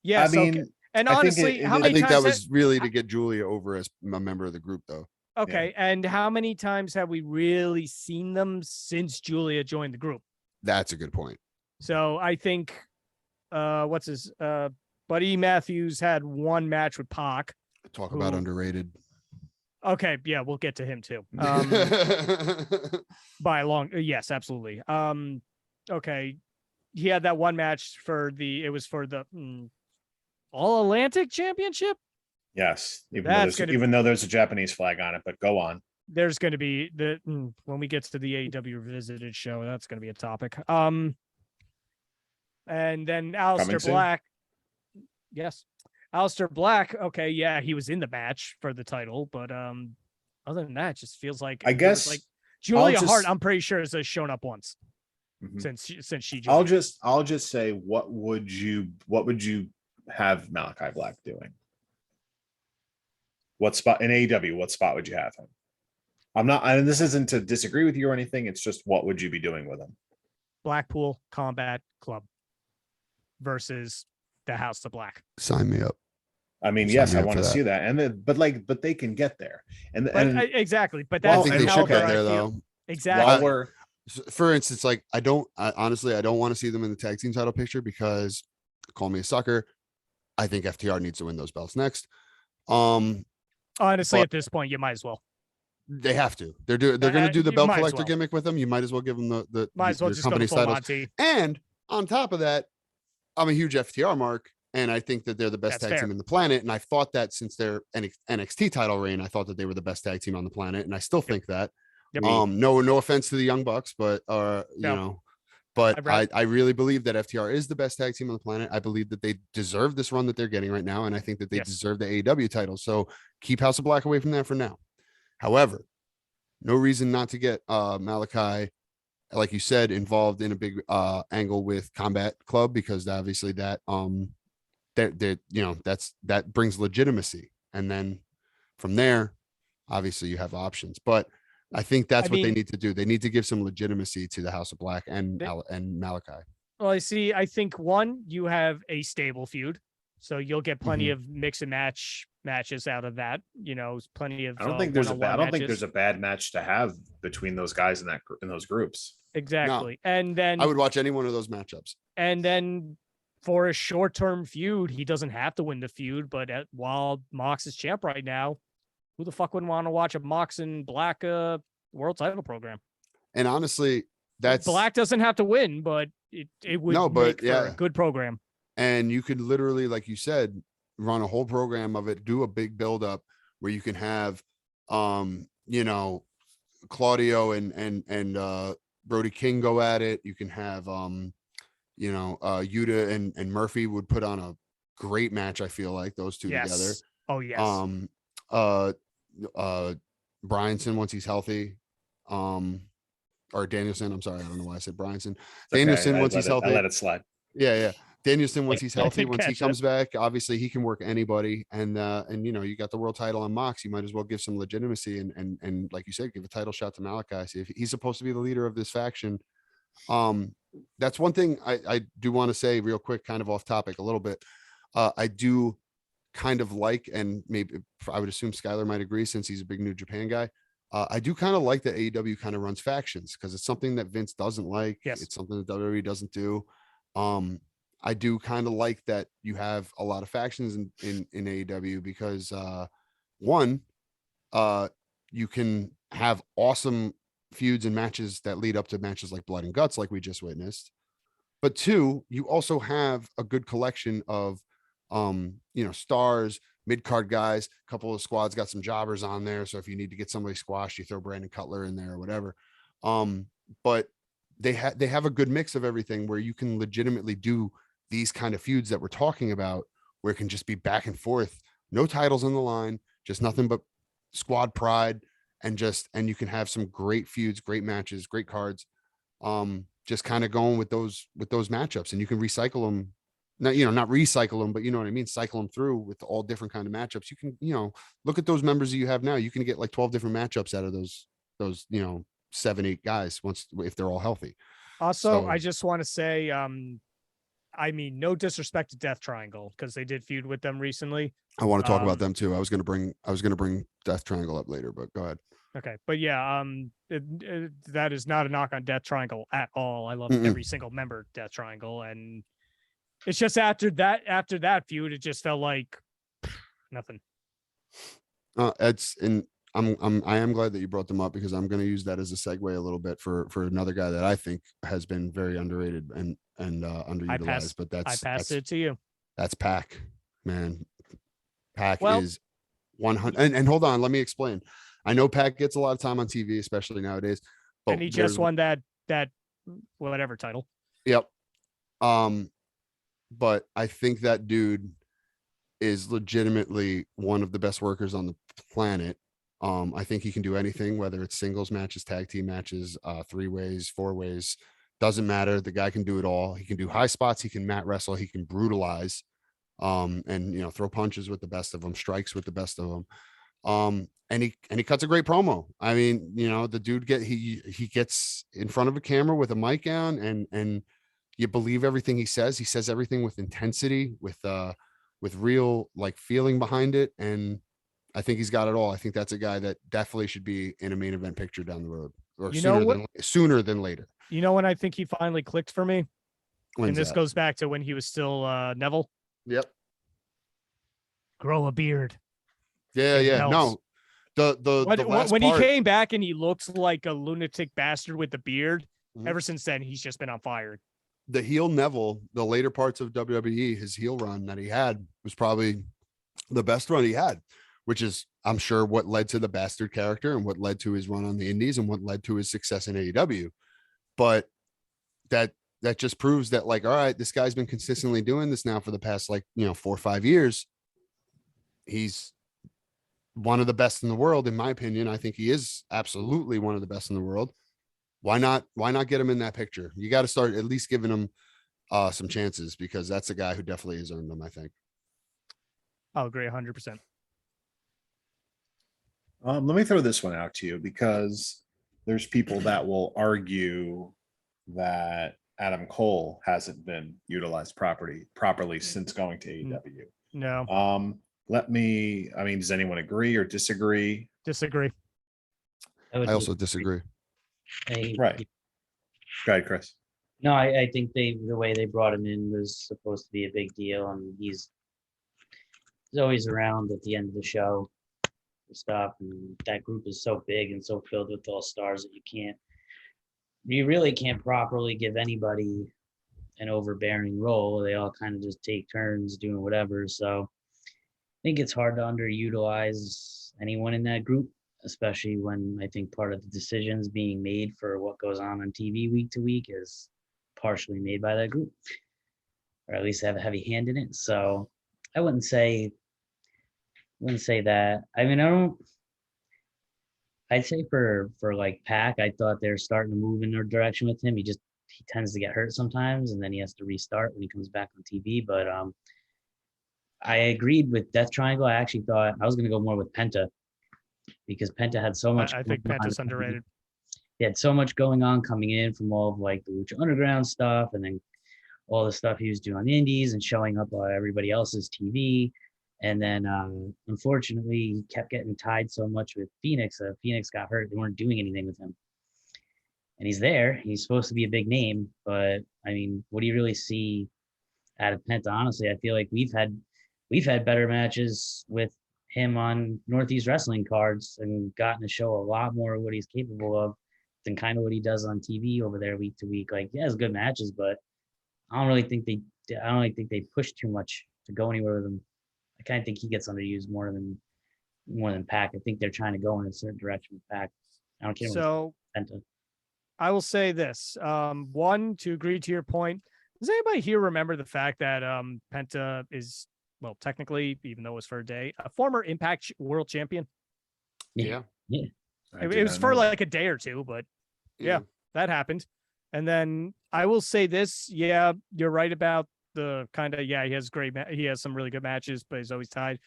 Yes, I mean, okay. And I think honestly, it how is- I many think that times was really to get Julia over as a member of the group, though. okay, and how many times have we really seen them since Julia joined the group? That's a good point. So I think what's his Buddy Matthews had one match with Pac. Talk about Who- underrated. Okay, yeah, we'll get to him too. By a long yes, absolutely. Okay. He had that one match for the All Atlantic Championship. Yes, That's gonna- even though there's a Japanese flag on it, but go on. There's going to be when we get to the AEW Revisited show, that's going to be a topic. And then Coming Aleister soon? Black. Yes. Aleister Black, okay, yeah, he was in the match for the title, but other than that, it just feels like I there was, guess like Julia Hart, just- I'm pretty sure has shown up once Mhm. since she I'll joined. just say, what would you have Malachi Black doing? What spot in AEW? What spot would you have him? I'm not, and this isn't to disagree with you or anything. It's just, what would you be doing with him? Blackpool Combat Club versus the House of Black. Sign me up. I mean, Sign yes, me I up want for to that. see that, and then, but they can get there, and But exactly, but that's Well, I think the they should caliber get I there, feel. though. Exactly. while we're For instance, like honestly, I don't want to see them in the tag team title picture because, call me a sucker, I think FTR needs to win those belts next. Honestly, but- at this point, you might as well. They have to. They're going to do the you belt might as collector well. gimmick with them. You might as well give them the Might as well your just go to company's full titles. Monty. And on top of that, I'm a huge FTR mark, and I think that they're the best That's tag fair. team in the planet. And I've thought that since their NXT title reign, I thought that they were the best tag team on the planet, and I still think that. Yep. No offense to the Young Bucks, but No. but I'd I really believe that FTR is the best tag team on the planet. I believe that they deserve this run that they're getting right now, and I think that they Yes. deserve the AEW title. So keep House of Black away from that for now. However, no reason not to get Malachi, like you said, involved in a big angle with Combat Club, because obviously that that brings legitimacy, and then from there, obviously you have options. But I think that's what they mean- need to do. They need to give some legitimacy to the House of Black and They- and Malachi. Well, I think one, you have a stable feud, so you'll get plenty Mm-hmm. of mix and matches out of that. Plenty of. I don't think there's a one-on-one bad, I don't think matches. there's a bad match to have between those guys in those groups. Exactly, and then I would watch any one of those matchups. and then for a short-term feud, he doesn't have to win the feud. But while Mox is champ right now, who the fuck wouldn't want to watch a Mox and Black world title program? And honestly, that's Black doesn't have to win, but it would No, but make for yeah. a good program. and you could literally, like you said, run a whole program of it, do a big build up where you can have Claudio and Brody King go at it. You can have Yuta and Murphy would put on a great match. I feel like those two together. Yes. Oh yes. Bryanson once he's healthy, or Danielson. I'm sorry, I don't know why I said Bryanson. It's okay, Danielson once he's I healthy. let it slide. Yeah. Danielson once he's healthy, once he Gotcha. comes back, obviously he can work anybody. And you got the world title on Mox. You might as well give some legitimacy and like you said, give a title shot to Malachi. See if he's supposed to be the leader of this faction. That's one thing I do want to say real quick, kind of off topic a little bit. I do kind of like, and maybe I would assume Skylar might agree since he's a big New Japan guy. I do kind of like that AEW kind of runs factions because it's something that Vince doesn't like. Yes. It's something that WWE doesn't do. I do kind of like that you have a lot of factions in AEW because one, you can have awesome feuds and matches that lead up to matches like Blood and Guts, like we just witnessed. But two, you also have a good collection of stars, mid-card guys. A couple of squads got some jobbers on there. So if you need to get somebody squashed, you throw Brandon Cutler in there or whatever. But they have a good mix of everything where you can legitimately do these kind of feuds that we're talking about, where it can just be back and forth, no titles on the line, just nothing but squad pride, and you can have some great feuds, great matches, great cards. Just kind of going with those matchups, and you can recycle them. Not, not recycle them, but you know what I mean? Cycle them through with all different kind of matchups. You can, look at those members that you have now. You can get like 12 different matchups out of those, 7-8 guys if they're all healthy. Also, So- I just want to say, I mean, no disrespect to Death Triangle because they did feud with them recently. I want to talk about Um, them too. I was gonna bring Death Triangle up later, but go ahead. Okay, but yeah, that is not a knock on Death Triangle at all. I love Mm-mm. every single member of Death Triangle, and it's just after that feud, it just felt like nothing. I am glad that you brought them up because I'm going to use that as a segue a little bit for another guy that I think has been very underrated and underutilized. But I passed it to you. That's Pac, man. Pac Well- is 100. And hold on, let me explain. I know Pac gets a lot of time on TV, especially nowadays. But And he there's- just won that whatever title. Yep. But I think that dude is legitimately one of the best workers on the planet. I think he can do anything, whether it's singles matches, tag team matches, 3-ways, 4-ways, doesn't matter. The guy can do it all. He can do high spots. He can mat wrestle. He can brutalize, and throw punches with the best of them, strikes with the best of them. And he cuts a great promo. I mean, the dude he gets in front of a camera with a mic on, and you believe everything he says. He says everything with intensity, with real like feeling behind it. And I think he's got it all. I think that's a guy that definitely should be in a main event picture down the road, or sooner than later. You know when I think he finally clicked for me, When's and this that? goes back to when he was still Neville. Yep. Grow a beard. Yeah. It Yeah. helps. No. The last When part, he came back and he looks like a lunatic bastard with the beard, Mhm. ever since then he's just been on fire. the heel Neville, the later parts of WWE, his heel run that he had was probably the best run he had, which is, I'm sure, what led to the bastard character and what led to his run on the indies and what led to his success in AEW. But that just proves that, like, all right, this guy's been consistently doing this now for the past 4 or 5 years. He's one of the best in the world, in my opinion. I think he is absolutely one of the best in the world. Why not get him in that picture? You got to start at least giving him some chances, because that's a guy who definitely has earned them, I think. I'll agree 100%. Let me throw this one out to you, because there's people that will argue that Adam Cole hasn't been utilized properly since going to AEW. No, Does anyone agree or disagree? disagree. would I also disagree. disagree. Right. Go ahead, Chris. No, I think the way they brought him in was supposed to be a big deal, and he's always around at the end of the show and stuff. And that group is so big and so filled with all stars that you really can't properly give anybody an overbearing role. They all kind of just take turns doing whatever. So I think it's hard to underutilize anyone in that group, especially when I think part of the decisions being made for what goes on TV week to week is partially made by that group, or at least have a heavy hand in it. So I wouldn't say that. I mean, I'd say for like Pac, I thought they're starting to move in their direction with him. He tends to get hurt sometimes, and then he has to restart when he comes back on TV. But I agreed with Death Triangle. I actually thought I was going to go more with Penta, because Penta had so much. I think going on. Penta's underrated. He had so much going on coming in from all of like the Lucha Underground stuff, and then all the stuff he was doing on the indies and showing up on everybody else's TV. And then unfortunately, he kept getting tied so much with Phoenix. Phoenix got hurt. They weren't doing anything with him. And he's there. He's supposed to be a big name. But I mean, what do you really see out of Penta? Honestly, I feel like we've had better matches with him on Northeast Wrestling cards and gotten to show a lot more of what he's capable of than kind of what he does on TV over there week to week. Like, he has good matches, but I don't really think they push too much to go anywhere with him. I kind of think he gets underused more than Pac. I think they're trying to go in a certain direction with Pac. I don't care. So Penta. I will say this. One, to agree to your point, does anybody here remember the fact that Penta is, well, technically, even though it was for a day, a former Impact World Champion? Yeah. Yeah. It was for like a day or two, but yeah, that happened. And then I will say this. Yeah, you're right about the kind of, yeah, he has he has some really good matches, but he's always tied.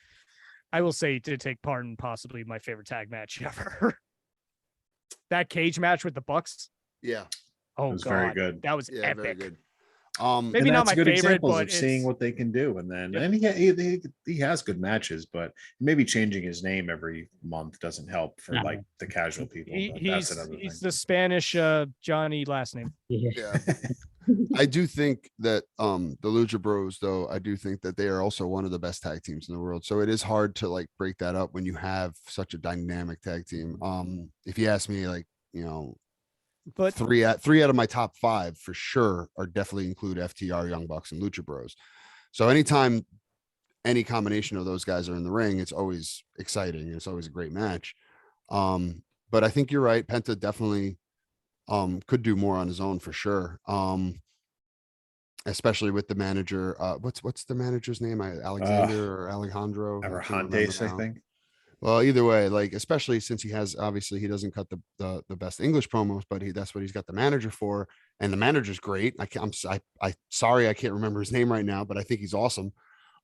I will say he did take part in possibly my favorite tag match ever. That cage match with the Bucks. Yeah. Oh, It was God. very good. That was Yeah. Very epic. good. Maybe and not that's my good favorite, examples but of seeing it's, what they can do. And then, Yep. and he has good matches, but maybe changing his name every month doesn't help for No. like the casual people. But that's another he's thing. the Spanish Johnny last name. Yeah. Yeah. I do think that the Lucha Bros, though, I do think that they are also one of the best tag teams in the world. So it is hard to like break that up when you have such a dynamic tag team. If you ask me, like, you know, But three out of my top 5 for sure are definitely include FTR, Young Bucks, and Lucha Bros. So anytime any combination of those guys are in the ring, it's always exciting. It's always a great match. But I think you're right. Penta definitely could do more on his own for sure. Especially with the manager. What's the manager's name? Alexander or Alejandro? I can't remember Abrahantes, I now. think. Well, either way, like, especially since he has, obviously he doesn't cut the best English promos, but that's what he's got the manager for, and the manager's great. I sorry I can't remember his name right now, but I think he's awesome.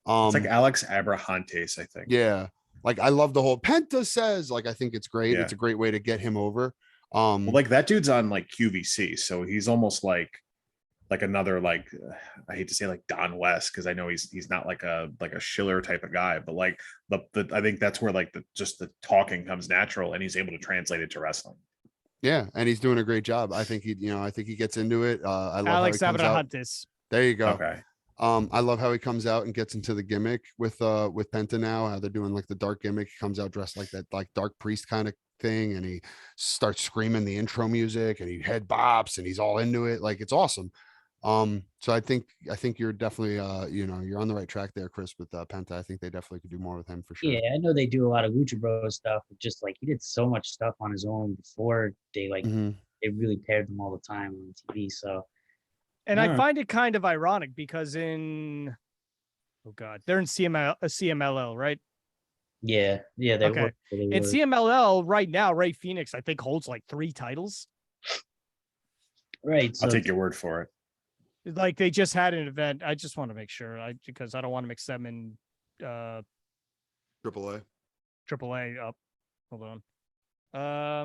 It's like Alex Abrahantes, I think. Yeah, like I love the whole Penta says. Like I think it's great. Yeah. It's a great way to get him over. Well, like that dude's on like QVC, so he's almost like another, like, I hate to say like Don West, because I know he's not like a Schiller type of guy, but like the I think that's where like the talking comes natural, and he's able to translate it to wrestling. Yeah, and he's doing a great job. I think he gets into it. I love Alex how he comes out. Abrahantes. There you go. Okay. I love how he comes out and gets into the gimmick with Penta now. How they're doing like the dark gimmick. He comes out dressed like that, like dark priest kind of thing, and he starts screaming the intro music, and he head bops, and he's all into it. Like it's awesome. So I think you're definitely you're on the right track there, Chris, with Penta. I think they definitely could do more with him for sure. Yeah, I know they do a lot of Lucha Bros stuff, but just like he did so much stuff on his own before they they really paired them all the time on TV. So, And Yeah. I find it kind of ironic because they're in CMLL, right? yeah, they Okay. were. They In were. CMLL right now, Ray Phoenix, I think, holds like 3 titles. Right. So I'll take your word for it. Like they just had an event. I just want to make sure because I don't want to mix them in AAA. AAA up. Hold on. Oh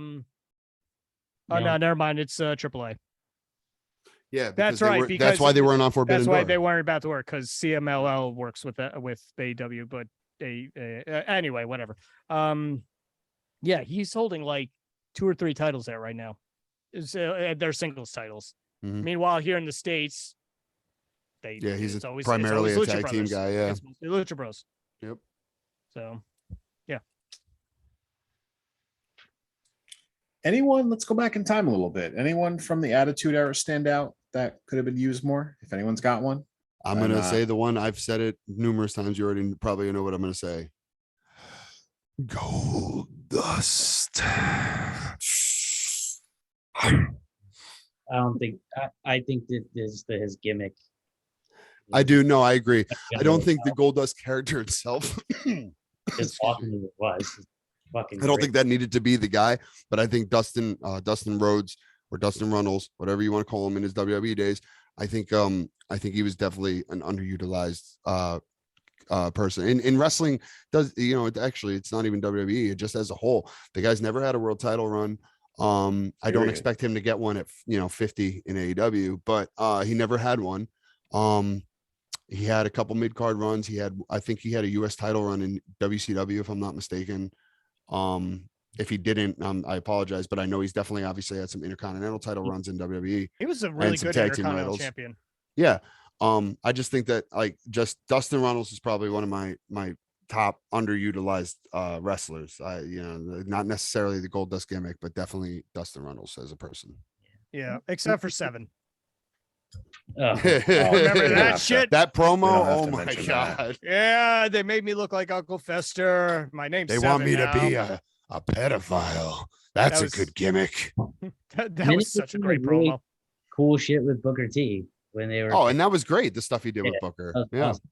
No. no, never mind. It's AAA. Yeah, That's they right, were- because that's why they weren't on Forbidden That's why Door. they weren't about to work because CMLL works with AEW, but anyway, whatever. Yeah, he's holding like 2 or 3 titles there right now. They're singles titles. Mhm. Meanwhile, here in the States, He's it's always primarily a Lucha tag team Brothers. guy. Yeah. It's mostly Lucha Bros. Yep. So Anyone? Let's go back in time a little bit. Anyone from the Attitude Era stand out that could have been used more? If anyone's got one, I'm And, gonna say the one I've said it numerous times. You already probably know what I'm gonna say. Gold dust. I don't think. I think that is his gimmick. I do. No, I agree. I don't think the Gold Dust character itself. as awesome as it was. It's fucking. I don't great. think that needed to be the guy, but I think Dustin Rhodes or Dustin Runnels, whatever you want to call him in his WWE days, I think he was definitely an underutilized person in wrestling. Actually it's not even WWE, it just as a whole. The guy's never had a world title run. I don't expect him to get one at 50 in AEW, but he never had one. He had a couple mid-card runs. I think he had a US title run in WCW, if I'm not mistaken. If he didn't, I apologize, but I know he's definitely obviously had some intercontinental title runs in WWE. he was a really some good tag team Intercontinental titles. champion. Yeah. I just think that just Dustin Runnels is probably one of my top underutilized wrestlers. Not necessarily the Gold Dust gimmick, but definitely Dustin Runnels as a person. Yeah, except for 7. Oh, Remember that shit? That promo? We don't have Oh to my mention god. that. Yeah, they made me look like Uncle Fester. My name's They 7 want me now. to be a pedophile. That's That was- a good gimmick. that was such a great really promo. cool shit with Booker T when they were. Oh, and that was great. The stuff he did with Yeah, Booker. that was Yeah. awesome.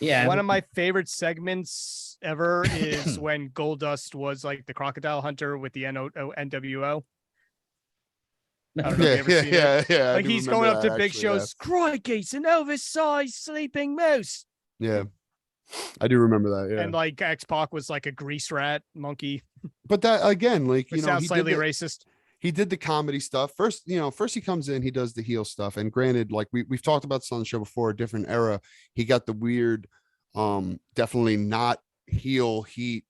Yeah, One of my favorite segments ever is when Goldust was like the crocodile hunter with the NWO. I don't know if you ever seen it. yeah. I Like do he's remember going up that, to Big actually, Show's, crikey, it's an Elvis-sized sleeping mouse. Yeah, I do remember that. Yeah, And like X-Pac was like a grease rat monkey, but that again, like which sounds slightly racist. he did the comedy stuff first. First he comes in, he does the heel stuff, and granted, like we've talked about this on the show before, a different era. He got the weird, definitely not heel heat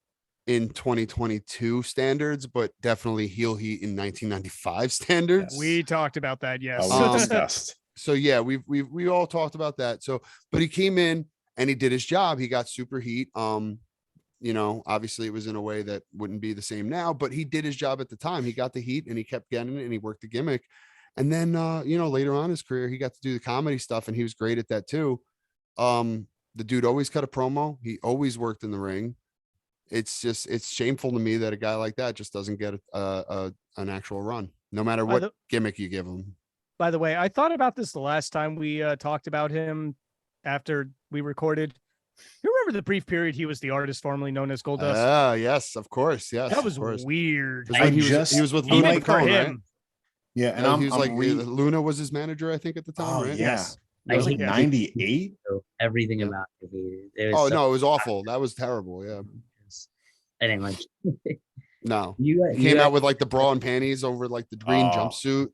in 2022 standards, but definitely heel heat in 1995 standards. Yes. We talked about that, yes. We discussed. So yeah, we all talked about that. So, but he came in and he did his job. He got super heat. Obviously it was in a way that wouldn't be the same now, but he did his job at the time. He got the heat and he kept getting it and he worked the gimmick. And then later on in his career, he got to do the comedy stuff and he was great at that too. The dude always cut a promo. He always worked in the ring. It's shameful to me that a guy like that just doesn't get an actual run, no matter what gimmick you give him. By the way, I thought about this the last time we talked about him after we recorded. You remember the brief period he was the artist formerly known as Goldust? Yes, of course. Yes, that was weird. He was with Luna McCone, right? Yeah, and he was Luna was his manager, I think, at the time, right? Yes. That was like 98. Everything about it. It was no, it was awful. That was terrible. Yeah. I didn't like. No, he came out with like the bra and panties over like the green jumpsuit.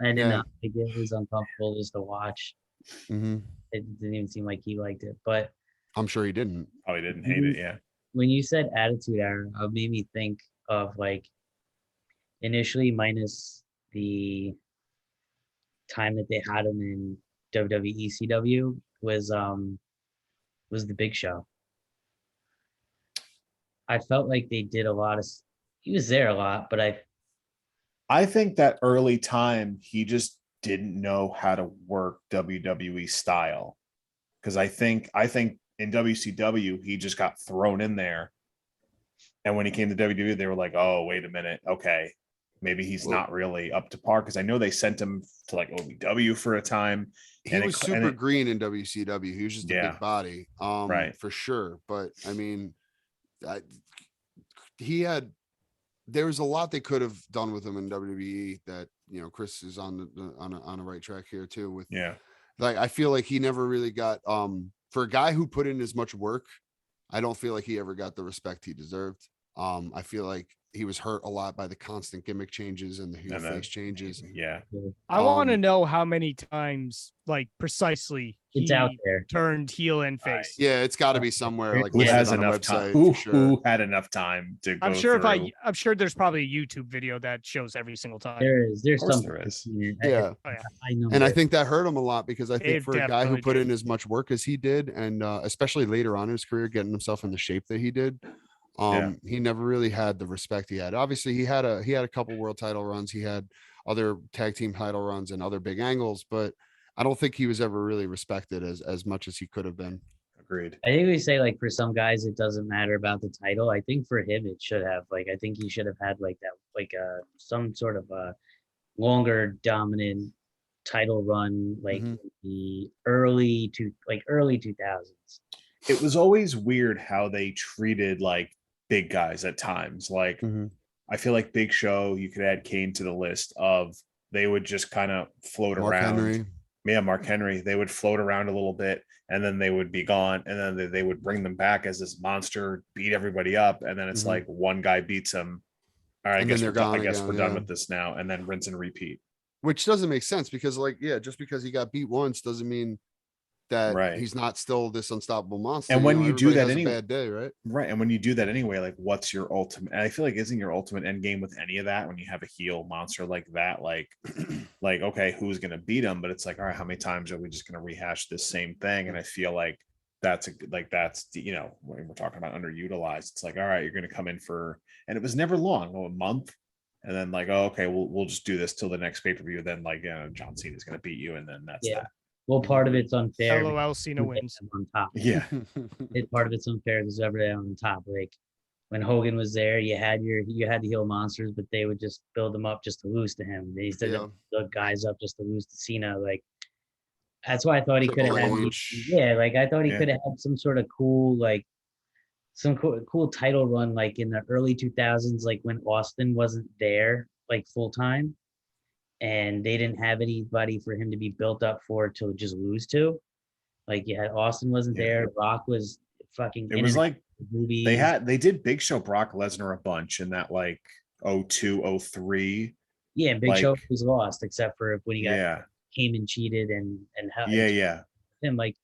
I did not. It was uncomfortable just to watch. Mm-hmm. It didn't even seem like he liked it, but I'm sure he didn't. Oh, he didn't hate it. Yeah. When you said Attitude Era, it made me think of like initially minus the time that they had him in WWE ECW was the Big Show. I felt like they did a lot of. He was there a lot, but I think that early time he just didn't know how to work WWE style, because I think in WCW he just got thrown in there, and when he came to WWE they were like, oh wait a minute, okay, maybe he's not really up to par, because I know they sent him to like OVW for a time. He was super green in WCW. He was just a big body, right, for sure. But I mean, there was a lot they could have done with him in WWE that, Chris is on a right track here too with, like, I feel like he never really got, for a guy who put in as much work, I don't feel like he ever got the respect he deserved. I feel like he was hurt a lot by the constant gimmick changes and the heel face changes. Yeah. I want to know how many times, like, precisely it's out there turned heel and face. Yeah, it's got to be somewhere. Like, who has enough time? Who had enough time to? I'm sure I'm sure there's probably a YouTube video that shows every single time. There's some. There is. Yeah. I know. And I think that hurt him a lot, because I think for a guy who put in as much work as he did, and especially later on in his career, getting himself in the shape that he did, he never really had the respect he had. Obviously he had a couple world title runs, he had other tag team title runs and other big angles, but I don't think he was ever really respected as much as he could have been. Agreed. I think we say, like, for some guys it doesn't matter about the title. I think for him it should have. Like, I think he should have had like that, like some sort of a longer dominant title run, like the early 2000s. It was always weird how they treated like big guys at times. Like, I feel like Big Show, you could add Kane to the list of, they would just kind of float around. Henry. Yeah, Mark Henry. They would float around a little bit and then they would be gone. And then they would bring them back as this monster, beat everybody up. And then it's like one guy beats him. All right, I guess we're done with this now. And then rinse and repeat. Which doesn't make sense, because just because he got beat once doesn't mean that he's not still this unstoppable monster. And when you do that anyway, bad day, right? Right. And when you do that anyway, like, what's your ultimate? And I feel like isn't your ultimate end game with any of that when you have a heel monster like that? Like, okay, who's gonna beat him? But it's like, all right, how many times are we just gonna rehash this same thing? And I feel like that's when we're talking about underutilized, it's like, all right, you're gonna come in for, and it was never long, a month. And then like, oh, okay, we'll just do this till the next pay-per-view. Then like, John Cena's gonna beat you, and then that's that. Well, part of it's unfair. LOL, Cena wins. On top. Yeah. Part of it's unfair because everybody on top. Like when Hogan was there, you had the heel monsters, but they would just build them up just to lose to him. They used to build guys up just to lose to Cena. Like That's why I thought he could have Triple had, H. yeah, like I thought he Yeah. could have had some sort of cool, like some cool title run, like in the early 2000s, like when Austin wasn't there, like full time, and they didn't have anybody for him to be built up for to just lose to. Like you had Austin wasn't Yeah. there, Rock was fucking. It in was and out like of movies. they did Big Show Brock Lesnar a bunch in that like 02, 03. Yeah, Big Show like, was lost except for when he got Yeah. came and cheated and how Yeah. him. Like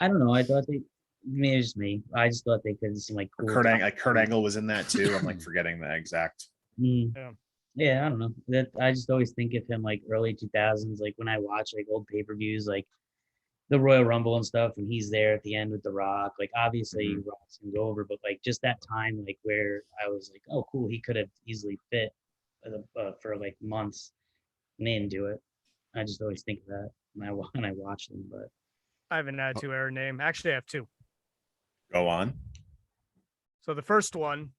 I don't know. I thought maybe it's just me. I just thought they could seem like cool. Kurt Angle was in that too. I'm like forgetting the exact. Yeah, I don't know. That I just always think of him like early 2000s, like when I watch like old pay-per-views, like the Royal Rumble and stuff, and he's there at the end with The Rock. Like obviously Rock's gonna go over, but like just that time, like where I was like, oh cool, he could have easily fit for like months, and they didn't do it. I just always think of that when I watch them. But I have an attitude error name. Actually, I have two. Go on. So the first one,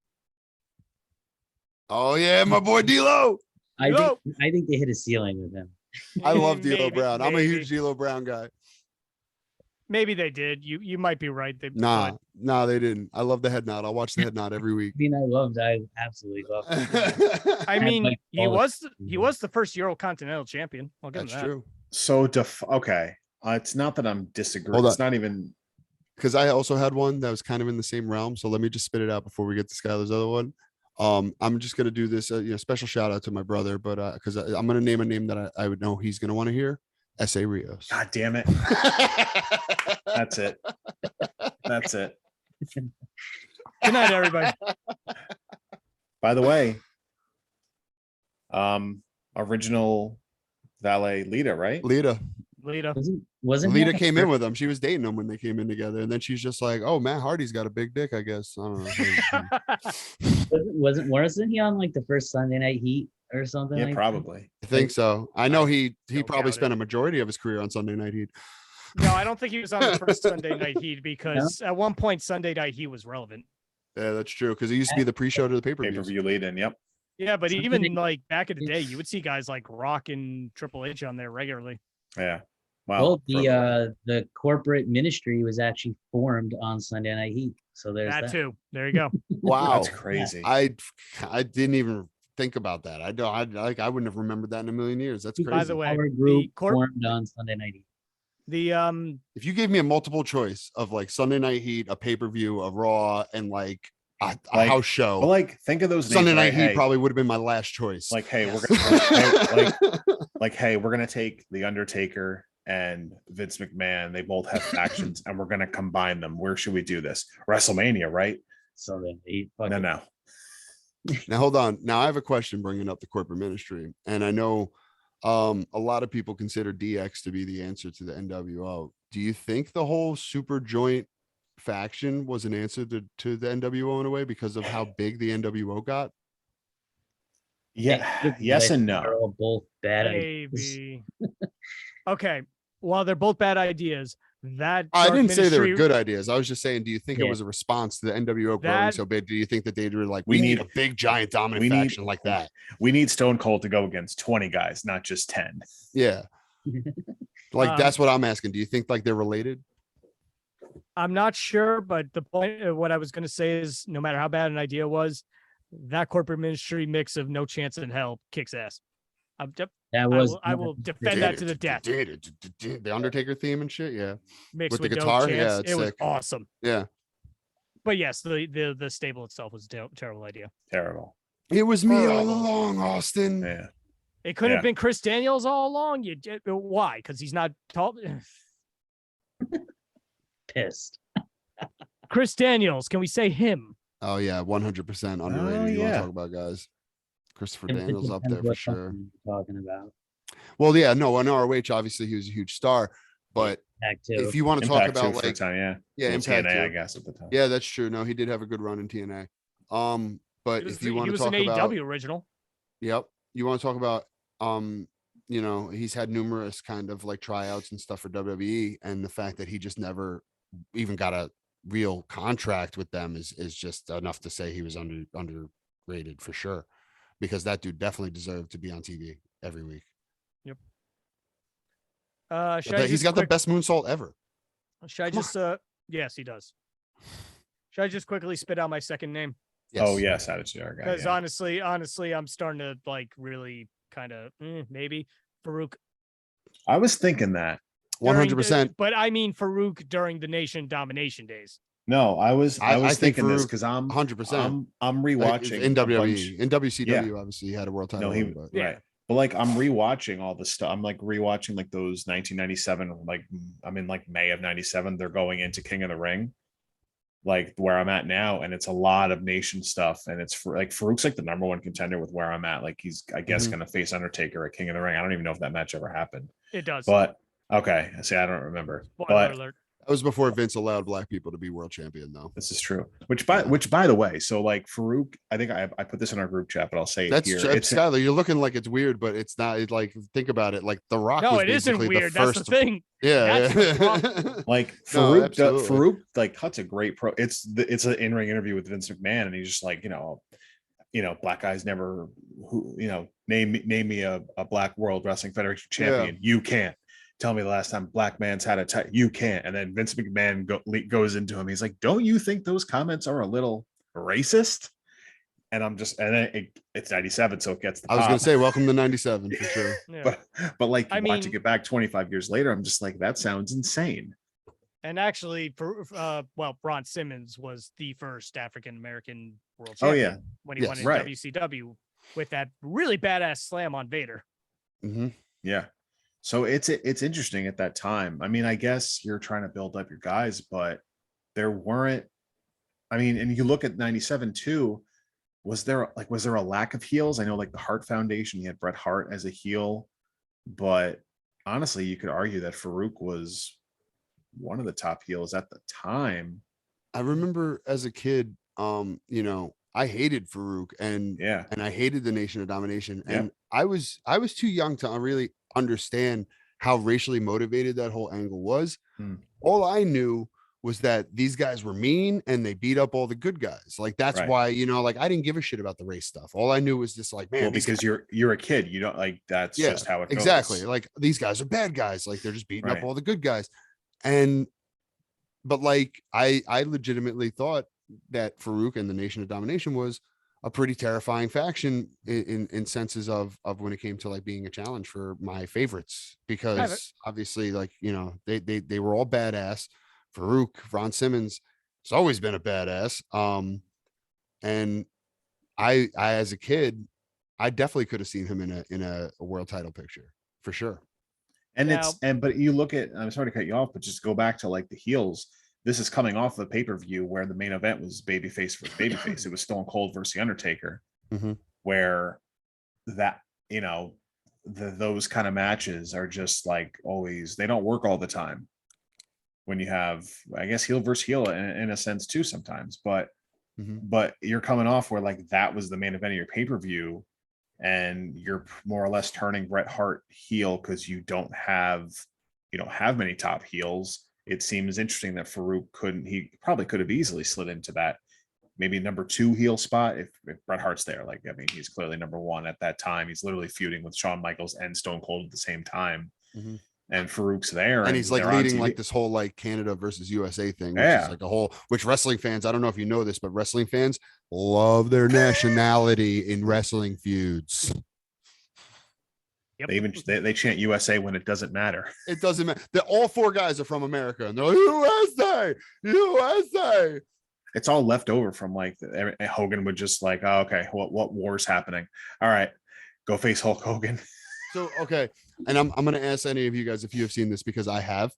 Oh yeah, my boy D'Lo. I D'Lo. think they hit a ceiling with him. I love D'Lo maybe- Brown. I'm a maybe- huge D'Lo Brown guy. Maybe they did. You might be right. They Nah, they didn't. I love the head nod. I'll watch the head nod every week. I mean, I absolutely loved him. I had, mean, like, he all the- was the first Eurocontinental champion. I'll give him That's that. true. So okay. It's not that I'm disagreeing. Hold It's on. not even. Because I also had one that was kind of in the same realm. So let me just spit it out before we get to Skylar's other one. I'm just gonna do this. Special shout out to my brother, but because I'm gonna name a name that I would know he's gonna want to hear. S.A. Rios. God damn it. That's it. That's it. Good night, everybody. By the way, original valet Lita, right? Lita Wasn't he on the came in first- with him. She was dating him when they came in together, and then she's just like, "Oh, Matt Hardy's got a big dick, I guess." I don't know. wasn't he on like the first Sunday Night Heat or something? Yeah, like that? probably. I think so. I know he don't probably doubt spent it. a majority of his career on Sunday Night Heat. No, I don't think he was on the first Sunday Night Heat because at one point Sunday Night Heat was relevant. Yeah, that's true. Because it used to be the pre-show to the Pay per pay-per-views. view lead in. Yep. Yeah, but Sunday even Night- like back in the day, you would see guys like Rock and Triple H on there regularly. Yeah. Wow. Well, the corporate ministry was actually formed on Sunday Night Heat. So there's That that. too. There you go. Wow, That's crazy. I didn't even think about that. I wouldn't have remembered that in a million years. That's crazy. By the way, Our group the corp- formed on Sunday Night Heat. the If you gave me a multiple choice of like Sunday Night Heat, a pay-per-view, a Raw, and like a Like- house show, But like, think of those Sunday names, Night right? Heat Hey, probably would have been my last choice. like, hey, we're gonna hey, we're gonna take the Undertaker and Vince McMahon. They both have factions, and we're gonna combine them. Where should we do this? WrestleMania, right? Sunday Night Heat. No. Now hold on. Now I have a question bringing up the corporate ministry, and I know a lot of people consider DX to be the answer to the NWO. Do you think the whole super joint faction was an answer to the NWO in a way because of how big the NWO got? Yeah. Yes and They're no. all both bad ideas. maybe. Okay. Well, they're both bad ideas. That I Dark didn't say they were Ministry- good ideas. I was just saying, do you think it Yeah. was a response to the NWO growing That- so big? Do you think that they were like, We we need need- a big, giant, dominant we need- faction like that? We need Stone Cold to go against 20 guys, not just 10. Yeah. Like, Um, that's what I'm asking. Do you think like they're related? I'm not sure, but the point of what I was going to say is no matter how bad an idea was, that corporate ministry mix of No Chance in Hell kicks ass. I will defend that to the death. The Undertaker theme and shit. Yeah. Mixed With with, the No guitar? Chance. Yeah, it's it was sick. awesome. Yeah. But yes, the stable itself was a terrible idea. Terrible. It was me all Horrible. along, Austin. Yeah. It could Yeah. have been Chris Daniels all along. Why? Because he's not tall. Pissed. Chris Daniels. Can we say him? Oh yeah, 100% underrated. You want yeah. to talk about guys? Christopher It Daniels up depends there for what sure. fucking you're talking about. Well, yeah, no, on ROH, obviously he was a huge star, but Back to if you want to talk Impact too about for a like, time, yeah. yeah, Well, Impact, TNA, I too. guess, at the time. Yeah, that's true. No, he did have a good run in TNA. But He was, if you want he to was talk an about, AEW original. yep, you want to talk about, he's had numerous kind of like tryouts and stuff for WWE, and the fact that he just never even got a real contract with them is just enough to say he was underrated for sure, because that dude definitely deserved to be on TV every week. Should I He's just got the best moonsault ever. Should I Come just yes, he does. Should I just quickly spit out my second name? Oh yes, Attitude Era guy. Because Yeah. honestly, I'm starting to like really kind of maybe Farouk. I was thinking that. 100%. But I mean Farouk during the Nation domination days. No, I was think thinking this Farouk, because I'm 100%. I'm rewatching in a bunch. WWE. In WCW, Yeah. obviously, he had a world No, title. he run, but Yeah. right. But like I'm rewatching all the stuff. I'm like rewatching like those 1997. Like I'm in like May of '97. They're going into King of the Ring, like where I'm at now, and it's a lot of Nation stuff. And it's for like Farouk's like the number one contender with where I'm at. Like he's I guess Mhm. going to face Undertaker at King of the Ring. I don't even know if that match ever happened. It does. But okay, see, I don't remember. Spoiler But alert. that was before Vince allowed black people to be world champion, though. this is true. Which by the way, so like Farouk, I think I put this in our group chat, but I'll say That's it here. It's Skylar. You're looking like it's weird, but it's not. It's like think about it. Like The Rock. No, was it isn't basically weird. The That's first, the thing. Yeah. That's like No, Farouk. absolutely. Farouk like cuts a great pro. It's an in-ring interview with Vince McMahon, and he's just like, black guys never, name me a black World Wrestling Federation champion. You can't. Tell me the last time black man's had a title. You can't. And then Vince McMahon goes into him. He's like, don't you think those comments are a little racist? And I'm just, and then it's 97, so it gets the I was pop. gonna say, welcome to '97 for sure. Yeah. But like I watching mean- it back 25 years later, I'm just like, that sounds insane. And actually, Ron Simmons was the first African American world Oh, champion yeah. when he Yes. won in Right. WCW with that really badass slam on Vader. Mhm. Yeah. So it's interesting at that time. I mean, I guess you're trying to build up your guys, but there weren't. I mean, and you look at '97 too. Was there a lack of heels? I know like the Hart Foundation, you had Bret Hart as a heel, but honestly, you could argue that Farouk was one of the top heels at the time. I remember as a kid, I hated Farouk and Yeah. I hated the Nation of Domination, Yep. and I was too young to really understand how racially motivated that whole angle was. Hmm. All I knew was that these guys were mean and they beat up all the good guys. Like that's Right. why, like I didn't give a shit about the race stuff. All I knew was just like, man, Well, these because you're a kid, you don't like that's Yeah, just how it goes. exactly. Like these guys are bad guys. Like they're just beating Right. up all the good guys. But like I legitimately thought that Farouk and the Nation of Domination was a pretty terrifying faction in senses of when it came to like being a challenge for my favorites, because obviously like they were all badass. Farouk, Ron Simmons has always been a badass. And I as a kid, I definitely could have seen him in a world title picture for sure. And Now- but you look at, I'm sorry to cut you off, but just go back to like the heels. This is coming off the pay-per-view where the main event was babyface versus babyface. It was Stone Cold versus The Undertaker, Mhm. where that, those kind of matches are just like always, they don't work all the time. When you have, I guess, heel versus heel in a sense too sometimes, but you're coming off where like that was the main event of your pay-per-view, and you're more or less turning Bret Hart heel because you don't have many top heels. It seems interesting that Farouk he probably could have easily slid into that maybe number 2 heel spot if Bret Hart's there. Like, I mean, he's clearly number 1 at that time. He's literally feuding with Shawn Michaels and Stone Cold at the same time. Mhm. And Farouk's there, And he's like they're on leading TV. like this whole like Canada versus USA thing, which Yeah. is like which wrestling fans, I don't know if you know this, but wrestling fans love their nationality in wrestling feuds. Yep. They even they chant USA when it doesn't matter. It doesn't matter. All 4 guys are from America and they're like, USA, USA. It's all left over from like Hogan would just like, oh, okay, what war's happening? All right, go face Hulk Hogan. So okay, and I'm gonna ask any of you guys if you have seen this, because I have.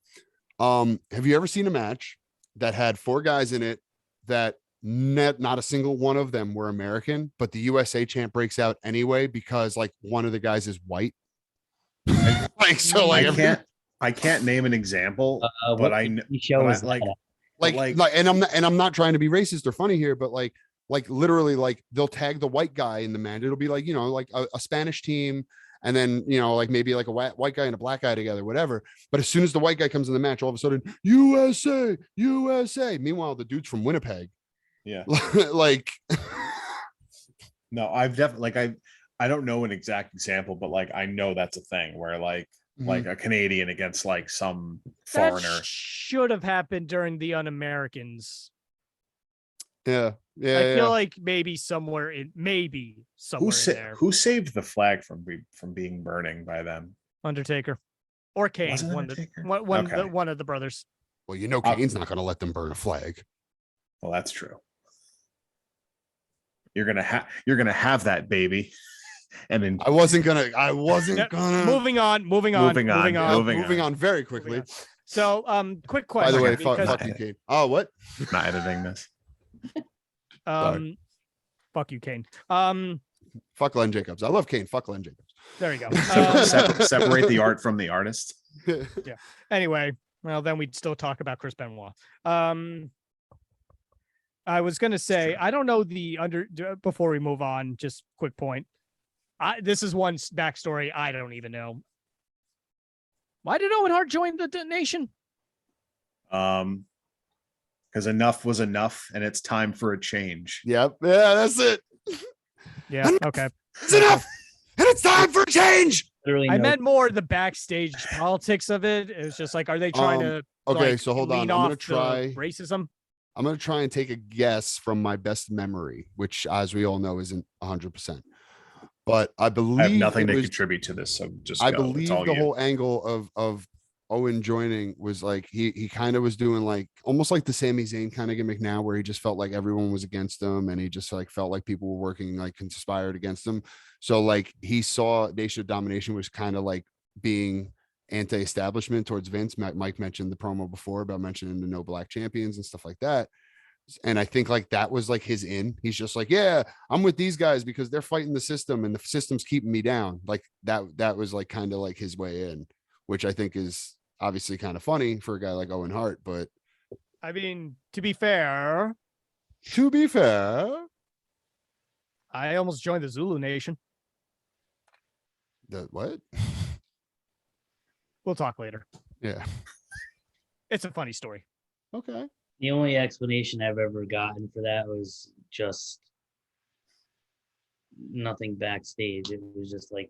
Have you ever seen a match that had 4 guys in it that not a single one of them were American, but the USA chant breaks out anyway because like one of the guys is white? Like so, like I can't name an example, but what I TV show but is I- that? and I'm not trying to be racist or funny here, but like literally like they'll tag the white guy in the match. It'll be like like a Spanish team, and then like maybe like a white guy and a black guy together, whatever. But as soon as the white guy comes in the match, all of a sudden USA, USA. Meanwhile, the dude's from Winnipeg. Yeah. Like No, I've definitely I don't know an exact example, but like I know that's a thing where like like a Canadian against like some That foreigner. should have happened during the Un-Americans. Yeah. Yeah. I feel yeah. like maybe somewhere in there. Who saved the flag from being burning by them? Undertaker or Kane, Was it one Undertaker? one of the brothers. Well, you know, Kane's not going to let them burn a flag. Well, that's true. You're gonna have that baby, and then I wasn't gonna. Moving on very quickly. So, quick question. By the way, because, fuck you, Kane. Oh, what? not editing this. fuck you, Kane. Fuck Len Jacobs. I love Kane. Fuck Len Jacobs. There you go. Separate the art from the artist. Yeah. Anyway, well, then we'd still talk about Chris Benoit. I was going to say, I don't know before we move on, just quick point. This is one backstory I don't even know. Why did Owen Hart join the Nation? Because enough was enough and it's time for a change. Yep. Yeah, that's it. Yeah. Okay. It's enough. And it's time for a change. Literally, I meant more the backstage politics of it. It was just like, are they trying to? Okay, like, so hold on. lean I'm off gonna try the racism. I'm going to try and take a guess from my best memory, which, as we all know, isn't 100%. But I believe I have nothing to contribute to this, so just I go. believe the whole angle of Owen joining was like he kind of was doing like almost like the Sami Zayn kind of gimmick now, where he just felt like everyone was against him, and he just like felt like people were working like conspired against him. So like he saw Nation of Domination was kind of like being anti-establishment towards Vince. Mike mentioned the promo before about mentioning the no black champions and stuff like that. And I think like that was like his in. He's just like, yeah, I'm with these guys because they're fighting the system and the system's keeping me down. Like that was like kind of like his way in, which I think is obviously kind of funny for a guy like Owen Hart. But I mean, to be fair, I almost joined the Zulu Nation. The what? We'll talk later. Yeah. It's a funny story. Okay. the only explanation I've ever gotten for that was just nothing backstage. It was just like,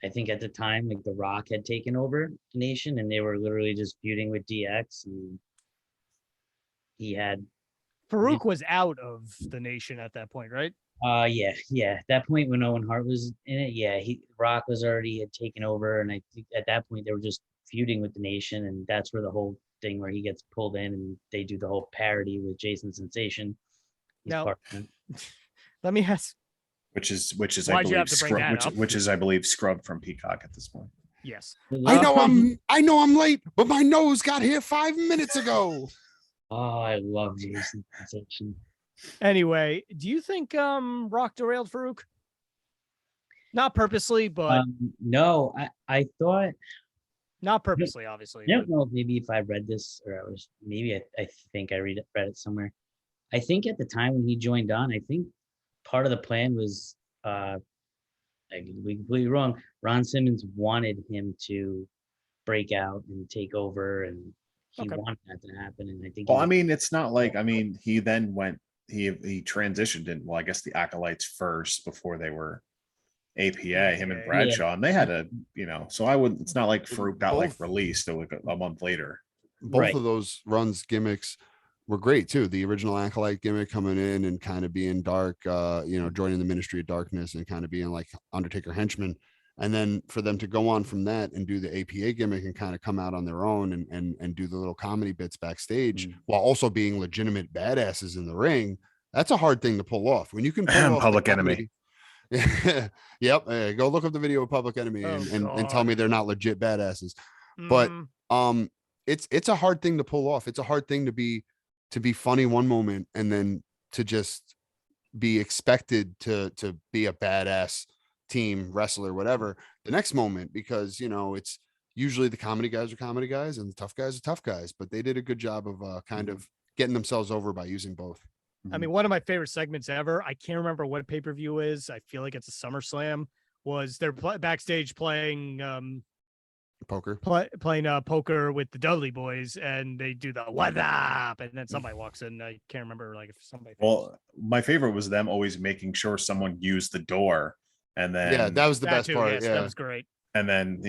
I think at the time, like The Rock had taken over the Nation and they were literally just feuding with DX, and he had Farouk was out of the Nation at that point, right? yeah. At that point when Owen Hart was in it, Rock was already had taken over, and I think at that point they were just feuding with the Nation, and that's where the whole thing where he gets pulled in and they do the whole parody with Jason Sensation. Now, let me ask. Which is Why'd you have to bring that up? which is I believe scrubbed from Peacock at this point. Yes. I know I'm late, but my nose got here 5 minutes ago. Oh, I love Jason Sensation. Anyway, do you think Rock derailed Farouk? Not purposely, but No, I thought, not purposely, obviously. I don't know maybe if I read this or I think I read it somewhere. I think at the time when he joined on, I think part of the plan was I could be completely wrong. Ron Simmons wanted him to break out and take over, and he wanted that to happen. And I think Well, I mean, it's not like he then went he transitioned in, well, I guess the Acolytes first before they were APA, him and Bradshaw, and they had a, so I wouldn't, it's not like Farouk got like released like a month later. Both of those runs gimmicks were great too. The original Acolyte gimmick coming in and kind of being dark, joining the Ministry of Darkness and kind of being like Undertaker henchman. And then for them to go on from that and do the APA gimmick and kind of come out on their own and do the little comedy bits backstage while also being legitimate badasses in the ring. That's a hard thing to pull off. When you can pull off Public Enemy. Yep. Go look up the video of Public Enemy and tell me they're not legit badasses. But it's a hard thing to pull off. It's a hard thing to be funny one moment and then to just be expected to be a badass team wrestler, whatever, the next moment, because it's usually the comedy guys are comedy guys and the tough guys are tough guys, but they did a good job of kind of getting themselves over by using both. I mean, one of my favorite segments ever, I can't remember what pay-per-view is. I feel like it's a SummerSlam, was they're backstage playing poker poker with the Dudley Boys, and they do the "what up," and then somebody walks in. I can't remember if somebody. Well, my favorite was them always making sure someone used the door, and then that was the best part. Yes, that was great. and then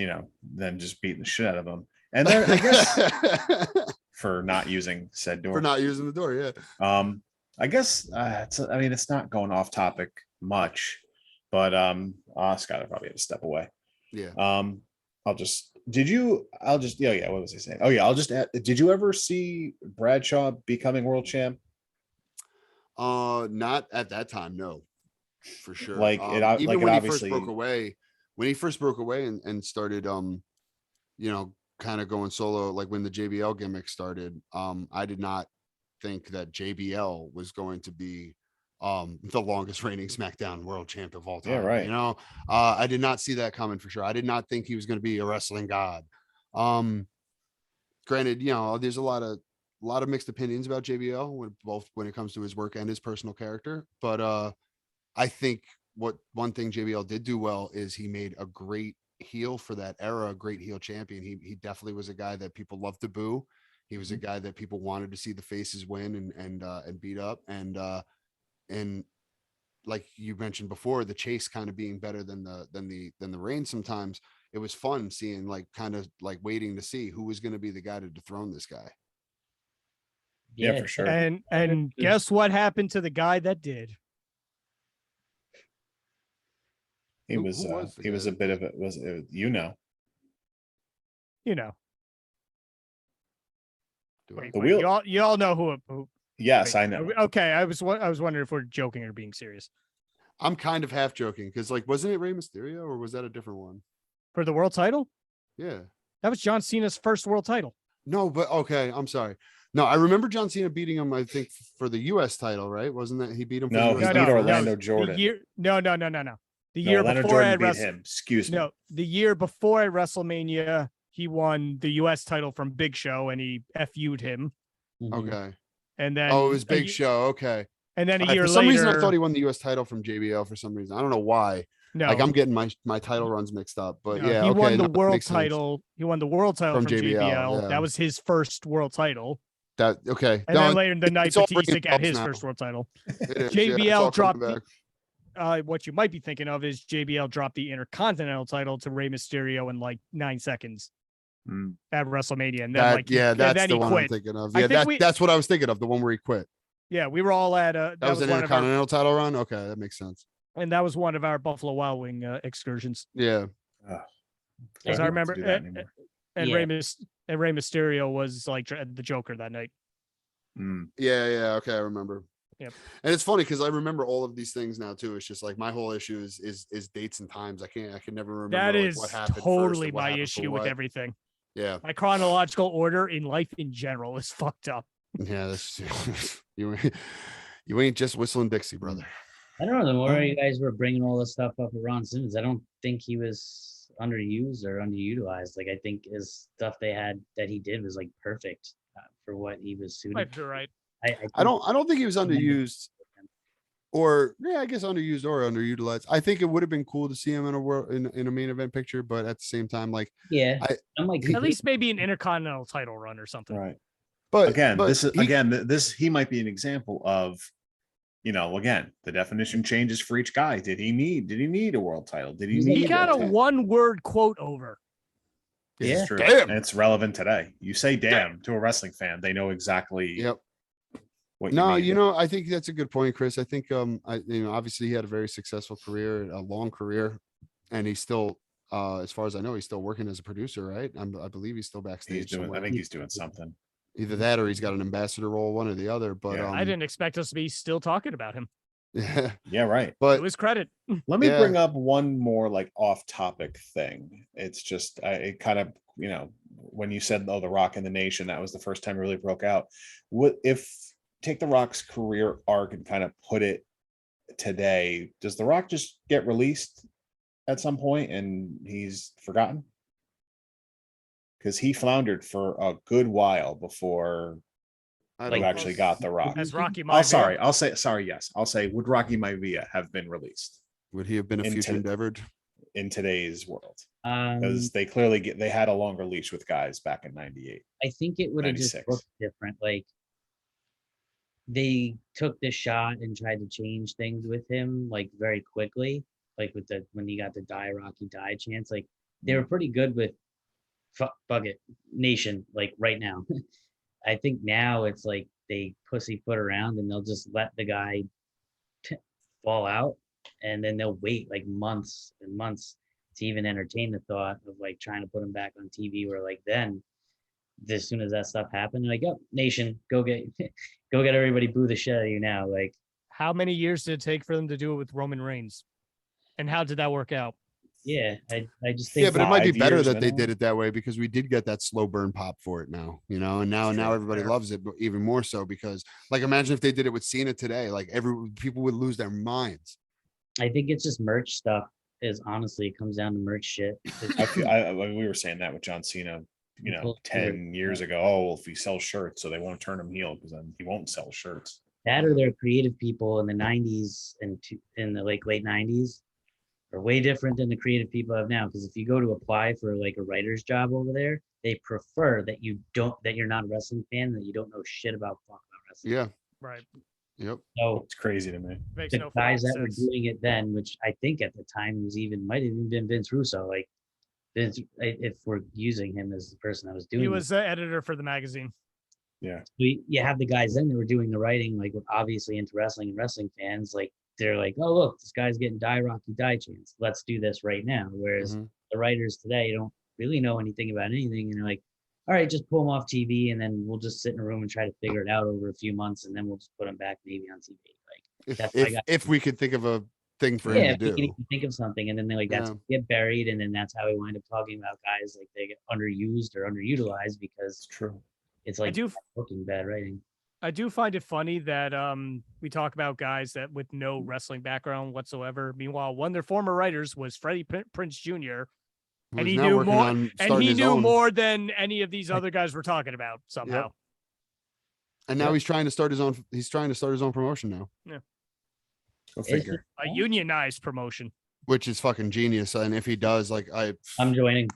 then just beating the shit out of him. And then I guess for not using said door. For not using the door, yeah. I guess it's not going off topic much, but Scott, I probably have to step away. Yeah. What was I saying? Oh yeah, I'll just add, did you ever see Bradshaw becoming world champ? Not at that time, no, for sure. Like even when he first obviously broke away, and started kind of going solo, like when the JBL gimmick started, I did not think that JBL was going to be the longest reigning SmackDown world champ of all time. Yeah, right. I did not see that coming for sure. I did not think he was going to be a wrestling god. Granted, there's a lot of mixed opinions about JBL when it comes to his work and his personal character, but I think one thing JBL did do well is he made a great heel for that era, a great heel champion. He definitely was a guy that people loved to boo. He was a guy that people wanted to see the faces win and beat up, and like you mentioned before, the chase kind of being better than the reign. Sometimes it was fun seeing, like, kind of like waiting to see who was going to be the guy to dethrone this guy. Yeah, for sure. And guess what happened to the guy that did? He was a bit of it. Wait, The wheel. you all know who. Yes, wait, I know. Okay, I was wondering if we're joking or being serious. I'm kind of half joking because, like, wasn't it Rey Mysterio or was that a different one? For the world title? Yeah. That was John Cena's first world title. No, but okay, I'm sorry. No, I remember John Cena beating him, I think, for the U.S. title, right? Wasn't that he beat him? For No, the he US beat title? Orlando Jordan. No. The year Orlando before Jordan beat at him. Excuse me. No, the year before at WrestleMania, he won the U.S. title from Big Show, and he FU'd him. Okay. And then It was Big Show. Okay. And then a All right, year for some later, reason, I thought he won the U.S. title from JBL. For some reason, I don't know why. No, like I'm getting my title runs mixed up. But no, yeah, he okay, won the that world makes sense. title. He won the world title from JBL. Yeah. That was his first world title. That okay. And then later in the night, it's all Batista bringing got bells his now. first world title. It is, yeah, it's JBL all coming dropped back. what you might be thinking of is JBL dropped the Intercontinental title to Rey Mysterio in like 9 seconds at WrestleMania, and then that's the he one quit. I'm thinking of. I Yeah, think that's what I was thinking of. The one where he quit. Yeah, we were all at That was an one of our, Intercontinental title run. Okay, that makes sense. and that was one of our Buffalo Wild Wing excursions. Yeah. Because I remember, and Yeah. Rey Mysterio was like the Joker that night. Yeah. Okay, I remember. Yep. And it's funny because I remember all of these things now too. It's just like my whole issue is dates and times. I can never remember. That like, is what happened totally first and what my happened issue for with what. everything. Yeah. My chronological order in life in general is fucked up. Yeah, that's you ain't just whistling Dixie, brother. I don't know. The more you guys were bringing all this stuff up with Ron Simmons, I don't think he was underused or underutilized. Like, I think his stuff that he did was like perfect for what he was suited. Might be right. I don't think he was underused, or I guess underused or underutilized. I think it would have been cool to see him in a main event picture, but at the same time, like I'm like at least maybe an Intercontinental title run or something. Right. But this he might be an example of, again, the definition changes for each guy. Did he need a world title? Did he need? He got a one-word quote over. This is true. Damn. And it's relevant today. You say "damn" to a wrestling fan, they know exactly. Yep. What you mean. I think that's a good point, Chris. I think obviously he had a very successful career, a long career, and he's still as far as I know, he's still working as a producer, right? I believe he's still backstage. I think he's doing something. Either that or he's got an ambassador role, one or the other. But Yeah. I didn't expect us to be still talking about him. Yeah, right. But It was credit. Let me bring up one more like off-topic thing. It's just it kind of, when you said, "Oh, The Rock and the Nation," that was the first time it really broke out. What if take The Rock's career arc and kind of put it today? Does The Rock just get released at some point and he's forgotten? Because he floundered for a good while before we actually got The Rock. As Rocky Maivia. I'll say, would Rocky Maivia have been released? Would he have been a future endeavored in today's world? Because they clearly they had a longer leash with guys back in '98. I think it would have just looked different. Like, they took the shot and tried to change things with him like very quickly. Like when he got the die Rocky die chance, like they were pretty good with Bucket Nation, like right now. I think now it's like they pussyfoot around and they'll just let the guy fall out, and then they'll wait like months and months to even entertain the thought of like trying to put him back on TV. Where like then, as soon as that stuff happened, like, oh, Nation, go get go get everybody boo the shit out of you now. Like, How many years did it take for them to do it with Roman Reigns? And how did that work out? yeah, I just think Yeah, but it might be 5 better years that they minimum. did it that way because we did get that slow burn pop for it now, you know, and now True. everybody Fair. loves it, but even more so because like imagine if they did it with Cena today, like people would lose their minds. I think it's just merch stuff. Is honestly, it comes down to merch shit. I feel we were saying that with John Cena, you know, People- 10 years ago. Oh, well, if he sells shirts, so they won't turn him heel because then he won't sell shirts. That or their creative people in the 90s and in the like late 90s are way different than the creative people have now. Because if you go to apply for like a writer's job over there, they prefer that you're not a wrestling fan, that you don't know shit about wrestling. Yeah. Right. Yep. So It's crazy to me. Makes the no guys fucking that were sense. doing it then, which I think at the time might have even been Vince Russo. Like Vince, if we're using him as the person that was doing He it. was the editor for the magazine. Yeah. You have the guys then that were doing the writing, like obviously into wrestling and wrestling fans, like they're like, oh look, this guy's getting die Rocky die chance. Let's do this right now. Whereas Mhm. the writers today don't really know anything about anything, and they're like, all right, just pull them off TV, and then we'll just sit in a room and try to figure it out over a few months, and then we'll just put them back maybe on TV. Like that's why I got If we could think of a thing for yeah, him if to you can do. even think of something, and then they like that's Yeah. get buried, and then that's how we wind up talking about guys like they get underused or underutilized because It's true. it's I like do looking bad writing. I do find it funny that we talk about guys that with no wrestling background whatsoever. Meanwhile, one of their former writers was Freddie Prince Jr. and Who's he now knew working more on and starting he his knew own. more than any of these other guys we're talking about somehow. And now Yep. he's trying to start his own. He's trying to start his own promotion now, Go It's figure. just- A unionized promotion. which is fucking genius. And if he does, like, I'm joining.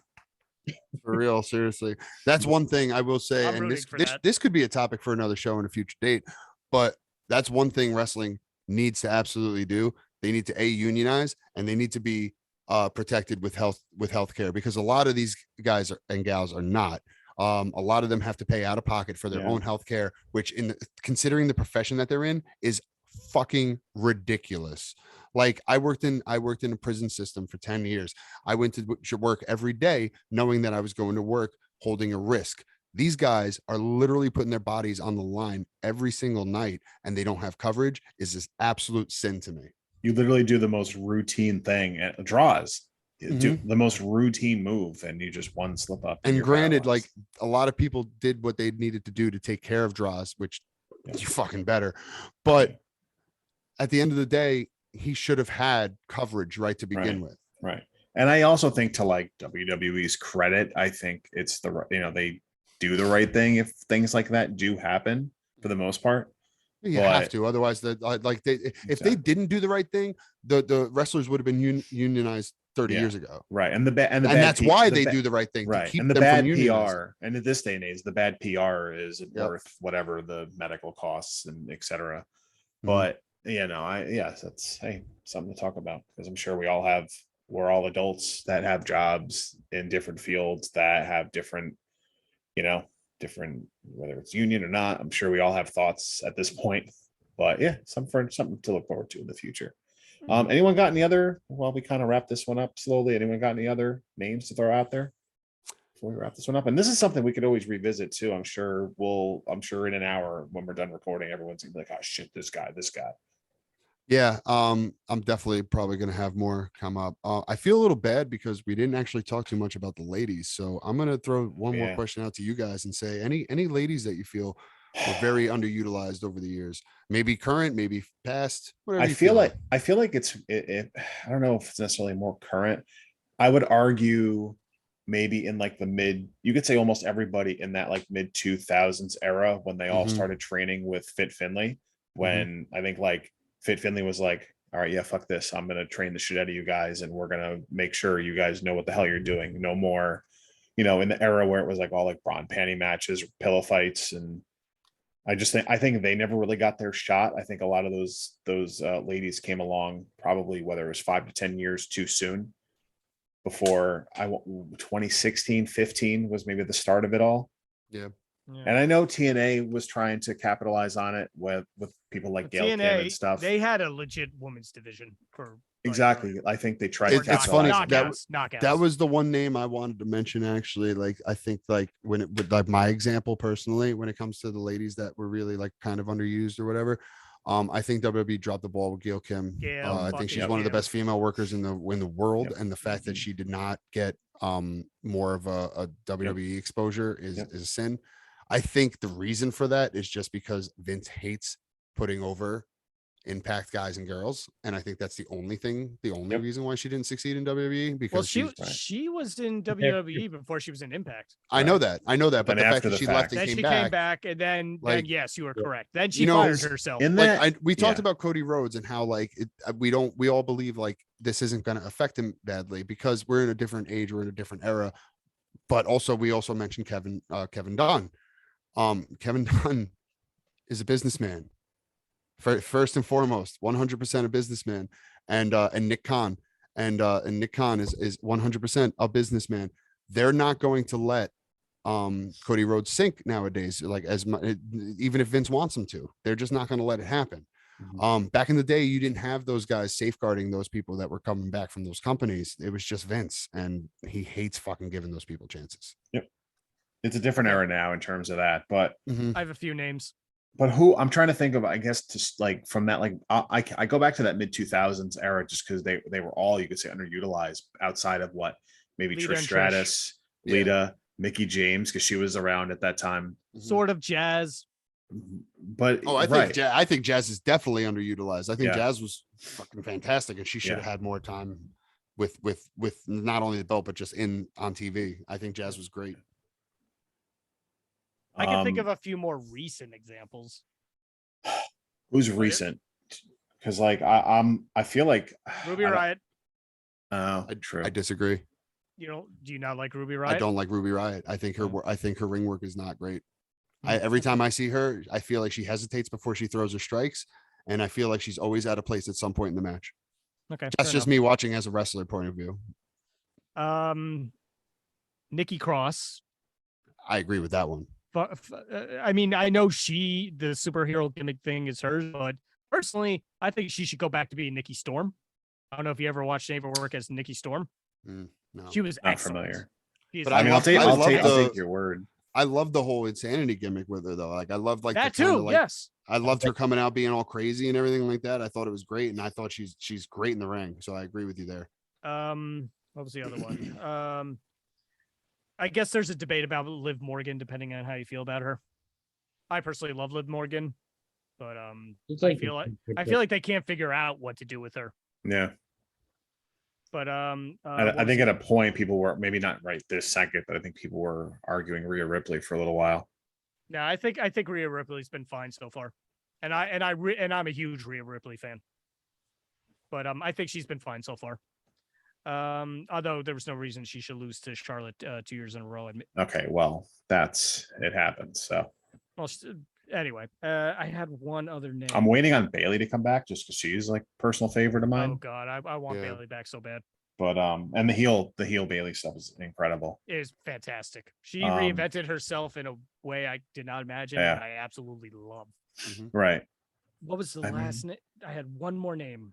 for real, seriously, that's one thing I will say. I'm And rooting this for this that. this could be a topic for another show in a future date. But that's one thing wrestling needs to absolutely do. They need to unionize, and they need to be protected with healthcare, because a lot of these guys and gals are not. A lot of them have to pay out of pocket for their Yeah. own healthcare, which considering the profession that they're in is fucking ridiculous. Like I worked in a prison system for 10 years. I went to work every day knowing that I was going to work holding a risk. These guys are literally putting their bodies on the line every single night, and they don't have coverage. Is this absolute sin to me? You literally do the most routine thing at draws. You do Mhm. the most routine move, and you just one slip up. And you're granted, paralyzed. like a lot of people did what they needed to do to take care of draws, which Yeah. you fucking better. But Yeah. at the end of the day, he should have had coverage right to begin with. Right. And I also think, to like WWE's credit, I think it's they do the right thing if things like that do happen for the most part. You have But- to, otherwise, if they Exactly. didn't do the right thing, the wrestlers would have been unionized 30 Yeah. years ago. Right. And and That's why they do the right thing, to right. keep And the them bad from unionizing. PR, and at this day and age, the bad PR is Yep. worth whatever the medical costs and et cetera. Mhm. But that's something to talk about, because I'm sure we're all adults that have jobs in different fields that have different, whether it's union or not. I'm sure we all have thoughts at this point, but yeah, something to look forward to in the future. Anyone got any other, while we kind of wrap this one up slowly, anyone got any other names to throw out there before we wrap this one up? And this is something we could always revisit too. I'm sure in an hour when we're done recording, everyone's gonna be like, oh shit, this guy. Yeah, I'm definitely probably going to have more come up. I feel a little bad because we didn't actually talk too much about the ladies, so I'm going to throw one more Yeah. question out to you guys and say any ladies that you feel were very underutilized over the years, maybe current, maybe past, whatever. I feel like I don't know if it's necessarily more current. I would argue maybe in like you could say almost everybody in that like mid 2000s era, when they all Mhm. started training with Fit Finley, when I think like Fit Finley was like, all right, yeah, fuck this. I'm going to train the shit out of you guys, and we're going to make sure you guys know what the hell you're doing. No more, in the era where it was like all like bra and panty matches, pillow fights. And I think they never really got their shot. I think a lot of those ladies came along probably, whether it was 5 to 10 years too soon. before 2016, 15 was maybe the start of it all. Yeah. And I know TNA was trying to capitalize on it with people like Gail Kim and stuff. They had a legit women's division for exactly. I think they tried. It's funny knockouts. that was the one name I wanted to mention. Actually, like I think like when it would like my example personally, when it comes to the ladies that were really like kind of underused or whatever. I think WWE dropped the ball with Gail Kim. I think she's one of the best female workers in the world, and the fact that she did not get more of a WWE exposure is a sin. I think the reason for that is just because Vince hates putting over Impact guys and girls, and I think that's the only reason why she didn't succeed in WWE. Because she was in WWE before she was in Impact. I know that, but the fact that she left and came back, and then yes, you were correct. Then she fired herself. We talked about Cody Rhodes and how like we all believe like this isn't going to affect him badly because we're in a different age, we're in a different era. But also we also mentioned Kevin Dunn. Kevin Dunn is a businessman. First and foremost, 100% a businessman, and Nick Khan, and Nick Khan is 100% a businessman. They're not going to let Cody Rhodes sink nowadays, like even if Vince wants them to. They're just not going to let it happen. Back in the day, you didn't have those guys safeguarding those people that were coming back from those companies. It was just Vince, and he hates fucking giving those people chances. Yep, it's a different era now in terms of that, but I have a few names. But who I'm trying to think of, I guess, just like from that, like I go back to that mid 2000s era just because they were all, you could say, underutilized outside of what maybe Trish Stratus, Lita, Mickey James, because she was around at that time. Sort of Jazz. But I think Jazz is definitely underutilized. I think Jazz was fucking fantastic, and she should have had more time with not only the belt but just on TV. I think Jazz was great. I can think of a few more recent examples. Who's recent? Because like I feel like Ruby Riott. True. I disagree. Do you not like Ruby Riott? I don't like Ruby Riott. I think her ring work is not great. Every time I see her, I feel like she hesitates before she throws her strikes, and I feel like she's always out of place at some point in the match. Okay, that's just me watching as a wrestler point of view. Nikki Cross. I agree with that one. I mean, I know the superhero gimmick thing is hers, but personally, I think she should go back to being Nikki Storm. I don't know if you ever watched any of her work as Nikki Storm. No, she was not excellent. familiar. But I mean, I'll take your word. I love the whole insanity gimmick with her though. Like I love like that too. Yes, I loved her coming out being all crazy and everything like that. I thought it was great, and I thought she's great in the ring. So I agree with you there. What was the other one? I guess there's a debate about Liv Morgan, depending on how you feel about her. I personally love Liv Morgan, but I feel like they can't figure out what to do with her. Yeah. But I think at a point people were maybe not right this second, but I think people were arguing Rhea Ripley for a little while. No, I think Rhea Ripley's been fine so far, and I'm a huge Rhea Ripley fan. But I think she's been fine so far. Although there was no reason she should lose to Charlotte 2 years in a row. Okay, well, it happens. So, well, anyway, I had one other name. I'm waiting on Bailey to come back just because she's like personal favorite of mine. Oh God, I want Bailey back so bad. But and the heel Bailey stuff is incredible. It is fantastic. She reinvented herself in a way I did not imagine. And I absolutely love. Right. What was the last name? I had one more name.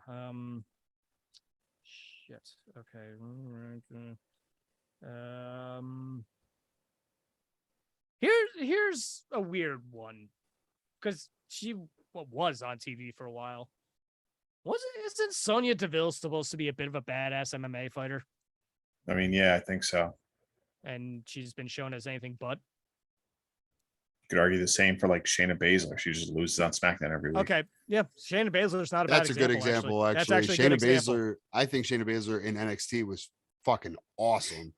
Shit. Okay. Here's a weird one, because she was on TV for a while. Isn't Sonya Deville supposed to be a bit of a badass MMA fighter? I mean, yeah, I think so. And she's been shown as anything but. You could argue the same for like Shayna Baszler. She just loses on SmackDown every week. Okay, yeah, Shayna Baszler's not a bad example. That's a good example, actually. That's actually Shayna Baszler. I think Shayna Baszler in NXT was fucking awesome.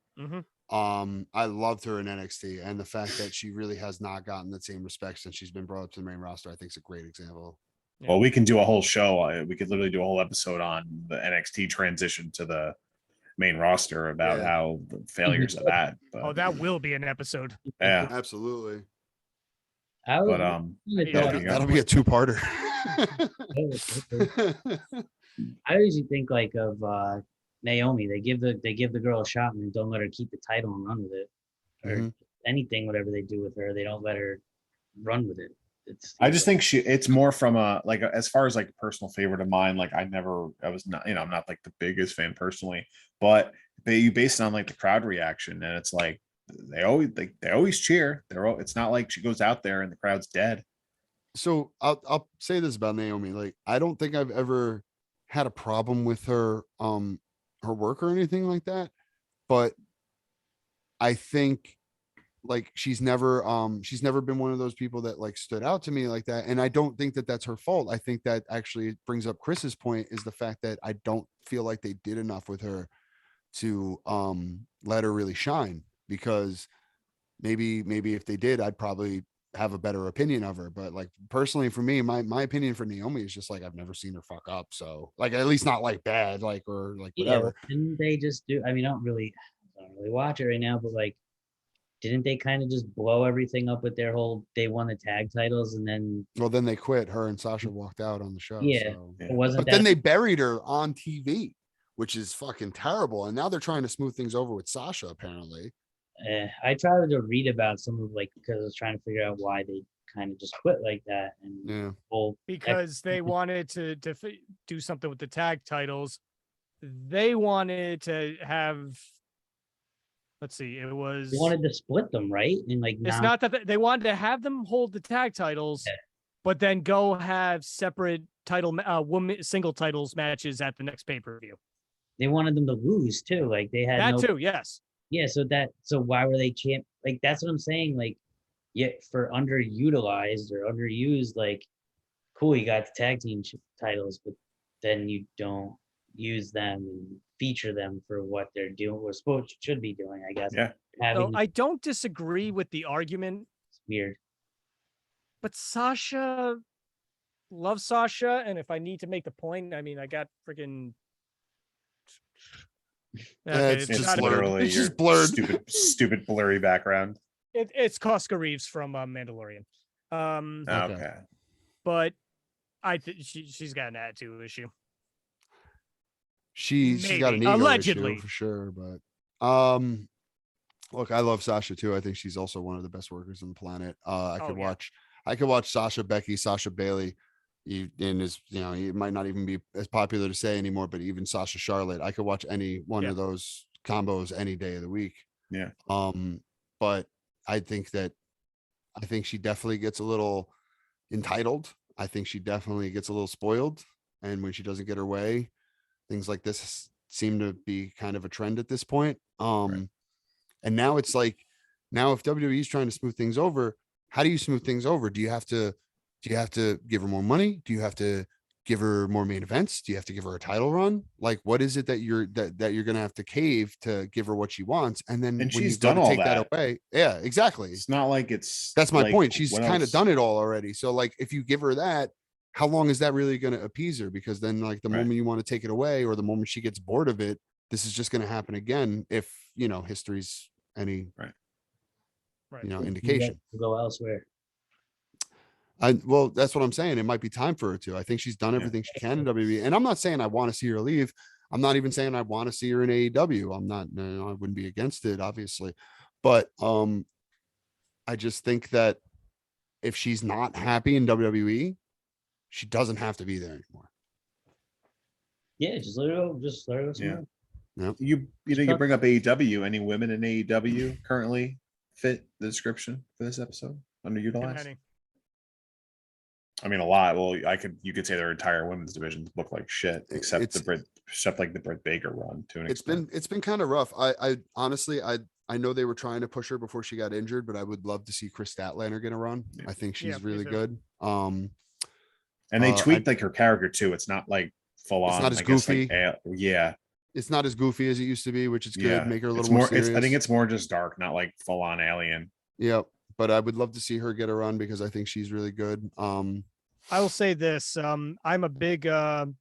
I loved her in NXT, and the fact that she really has not gotten the same respect since she's been brought up to the main roster, I think is a great example. Yeah. Well, we can do a whole show. We could literally do a whole episode on the NXT transition to the main roster about how the failures of that. But, that will be an episode. Yeah, absolutely. That'll be a two-parter. I usually think like of Naomi. They give the girl a shot and don't let her keep the title and run with it, or Mhm. anything. Whatever they do with her, they don't let her run with it. It's I just think it's more from a like as far as like a personal favorite of mine. Like I was not, I'm not like the biggest fan personally, but you base it on like the crowd reaction, and it's like they always cheer. It's not like she goes out there and the crowd's dead. So I'll say this about Naomi. Like, I don't think I've ever had a problem with her her work or anything like that. But I think like she's never been one of those people that like stood out to me like that. And I don't think that that's her fault. I think that actually brings up Chris's point, is the fact that I don't feel like they did enough with her to let her really shine, because maybe if they did, I'd probably have a better opinion of her. But like personally for me, my opinion for Naomi is just like, I've never seen her fuck up. So like, at least not like bad, like, or like whatever. Didn't they just do? I mean, I don't really watch it right now, but like, didn't they kind of just blow everything up with their whole? They won the tag titles and then Well, then they quit. Her and Sasha walked out on the show. yeah, So. Yeah. it wasn't But that. then they buried her on TV, which is fucking terrible. And now they're trying to smooth things over with Sasha, apparently. I tried to read about some of like, because I was trying to figure out why they kind of just quit like that, and Yeah. Because they wanted to do something with the tag titles. They wanted to have. Let's see. It was. they wanted to split them, right? And like It's now, not that they wanted to have them hold the tag titles, Yeah. but then go have separate woman single titles matches at the next pay-per-view. they wanted them to lose too. Like they had That no, too, yes. yeah. So why were they champ? Like that's what I'm saying. Like, yet for underutilized or underused, like, cool, you got the tag team titles, but then you don't use them and feature them for what they're doing. We're supposed should be doing, I guess. Yeah. So I don't disagree with the argument, It's weird. but Sasha loves Sasha, and if I need to make the point, I mean, I got freaking. It's just not- blurred. Literally It's your just blurred. stupid blurry background. It's Koska Reeves from Mandalorian. Okay. Okay. But I think she's got an attitude issue. She's got an Maybe. ego Allegedly. issue for sure. But look, I love Sasha too. I think she's also one of the best workers on the planet. I could watch Sasha, Becky, Sasha Bailey. It might not even be as popular to say anymore, but even Sasha Charlotte, I could watch any one of those combos any day of the week. Yeah. But I think she definitely gets a little entitled. I think she definitely gets a little spoiled. And when she doesn't get her way, things like this seem to be kind of a trend at this point. Right. And now it's like, if WWE is trying to smooth things over, how do you smooth things over? Do you have to give her more money? Do you have to give her more main events? Do you have to give her a title run? Like, what is it that you're going to have to cave to give her what she wants? And then when she's you go done to all take that that. away. Yeah, exactly. It's not like it's. That's my like, point. She's what kind of else? done it all already. So like, if you give her that, how long is that really going to appease her? Because then like the Right. moment you want to take it away, or the moment she gets bored of it, this is just going to happen again. If history's any, Right. indication. Go elsewhere. Well, that's what I'm saying. It might be time for her to. I think she's done everything she can in WWE. And I'm not saying I want to see her leave. I'm not even saying I want to see her in AEW. I'm not, I wouldn't be against it, obviously. But I just think that if she's not happy in WWE, she doesn't have to be there anymore. Yeah, just let her go. Yeah. Somewhere. Yep. You bring up AEW. Any women in AEW currently fit the description for this episode? Underutilized. I mean, a lot. Well, you could say their entire women's division look like shit, except like the Britt Baker run to an extent. It's been kind of rough. I honestly, I know they were trying to push her before she got injured, but I would love to see Chris Statlander get a run. Yeah. I think she's Yeah, really me good. And they tweaked like her character too. It's not like full on. It's not as I guess, like, goofy. yeah. It's not as goofy as it used to be, which is good. Yeah. Make her a It's little more serious. I think it's more just dark, not like full on alien. Yep. But I would love to see her get a run because I think she's really good. I will say this. I'm a big Hikaru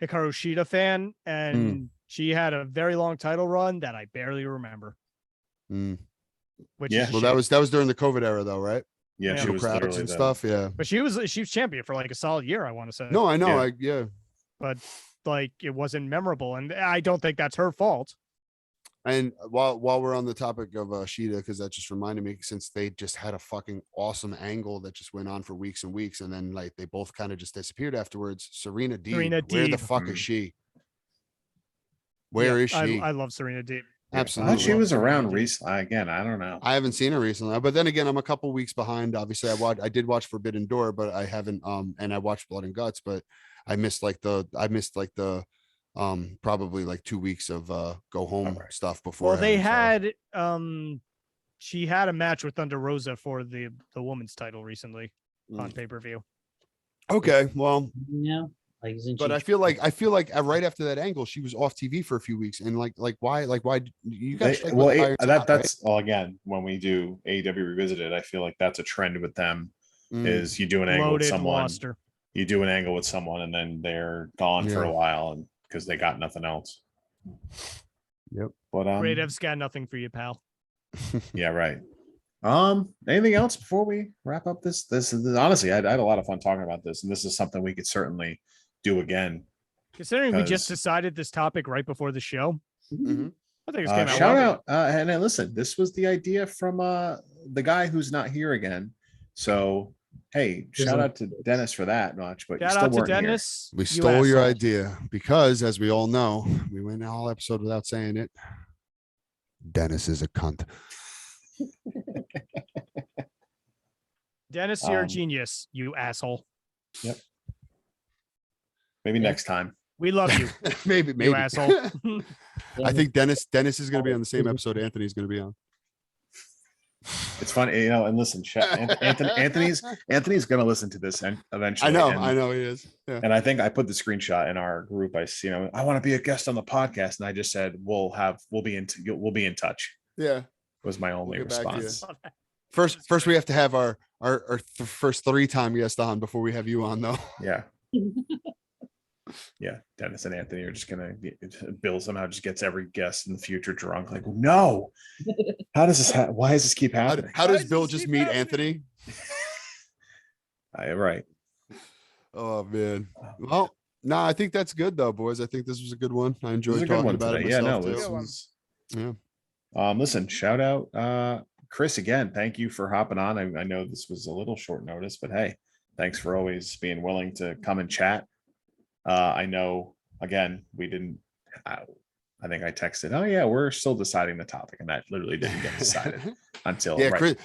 Shida fan, and she had a very long title run that I barely remember. Which Yeah. is a Well, shame. that was during the COVID era though, right? Yeah, Yeah. she No was crowds literally and the, stuff. Yeah. But she was champion for like a solid year, I want to say. No, I know. Yeah. But like it wasn't memorable, and I don't think that's her fault. And while we're on the topic of Sheeta, because that just reminded me, since they just had a fucking awesome angle that just went on for weeks and weeks, and then like they both kind of just disappeared afterwards. Serena Deeb, where the Deeb. fuck is she? Where is she? I love Serena Deeb. I thought Absolutely. she was around Indeed. recently. Again, I don't know. I haven't seen her recently, but then again, I'm a couple weeks behind. Obviously, I did watch Forbidden Door, but I haven't. And I watched Blood and Guts, but I missed the probably like 2 weeks of go home stuff before. Well, they had she had a match with Thunder Rosa for the women's title recently on pay-per-view. Okay, well, Yeah. Like, but I feel like right after that angle, she was off TV for a few weeks, and like why you guys? That's all again when we do AEW Revisited. I feel like that's a trend with them. Is you do an angle with someone, you do an angle with someone, and then they're gone for a while, and because they got nothing else. Yep. But Radev's got nothing for you, pal. Yeah, right. Anything else before we wrap up this? This is honestly, I had a lot of fun talking about this, and this is something we could certainly do again. Considering we just decided this topic right before the show, I think it's came out. Shout out, and then listen, this was the idea from the guy who's not here again. So hey, shout out to Dennis for that much. But shout out to Dennis. We stole your idea because, as we all know, we went a whole episode without saying it. Dennis is a cunt. Dennis, you're a genius, you asshole. Yep. Maybe next time. We love you. maybe you asshole. I think Dennis is going to be on the same episode Anthony's going to be on. It's funny, you know. And listen, Anthony's going to listen to this eventually. I know he is. Yeah. And I think I put the screenshot in our group. I want to be a guest on the podcast, and I just said we'll be in touch. Yeah, was my only response. First, we have to have our first 3-time guest on before we have you on, though. Yeah. Yeah, Dennis and Anthony are just gonna Bill somehow just gets every guest in the future drunk. Like, no, how does this? Why does this keep happening? How does Bill just meet Anthony? Right. Oh man. Well, no, I think that's good though, boys. I think this was a good one. I enjoyed talking about it myself. Yeah, no, this was. Yeah. Listen, shout out, Chris again. Thank you for hopping on. I know this was a little short notice, but hey, thanks for always being willing to come and chat. I know, again, we didn't, I think I texted, oh yeah, we're still deciding the topic, and that literally didn't get decided until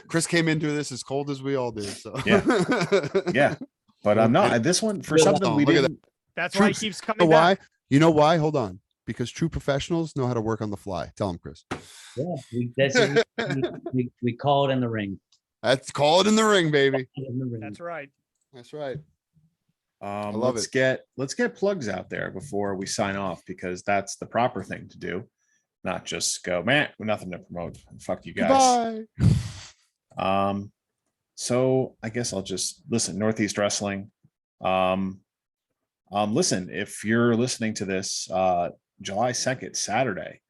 Chris came into this as cold as we all did. So yeah. But no, this one for something we didn't. That's why he keeps coming back. You know why? Hold on. Because true professionals know how to work on the fly. Tell him, Chris. Yeah, we call it in the ring. Let's call it in the ring, baby. That's right. That's right. Let's get plugs out there before we sign off, because that's the proper thing to do, not just go, man, nothing to promote. Fuck you guys. Goodbye. So I guess I'll just listen. Northeast Wrestling. Listen, if you're listening to this, July 2nd, Saturday,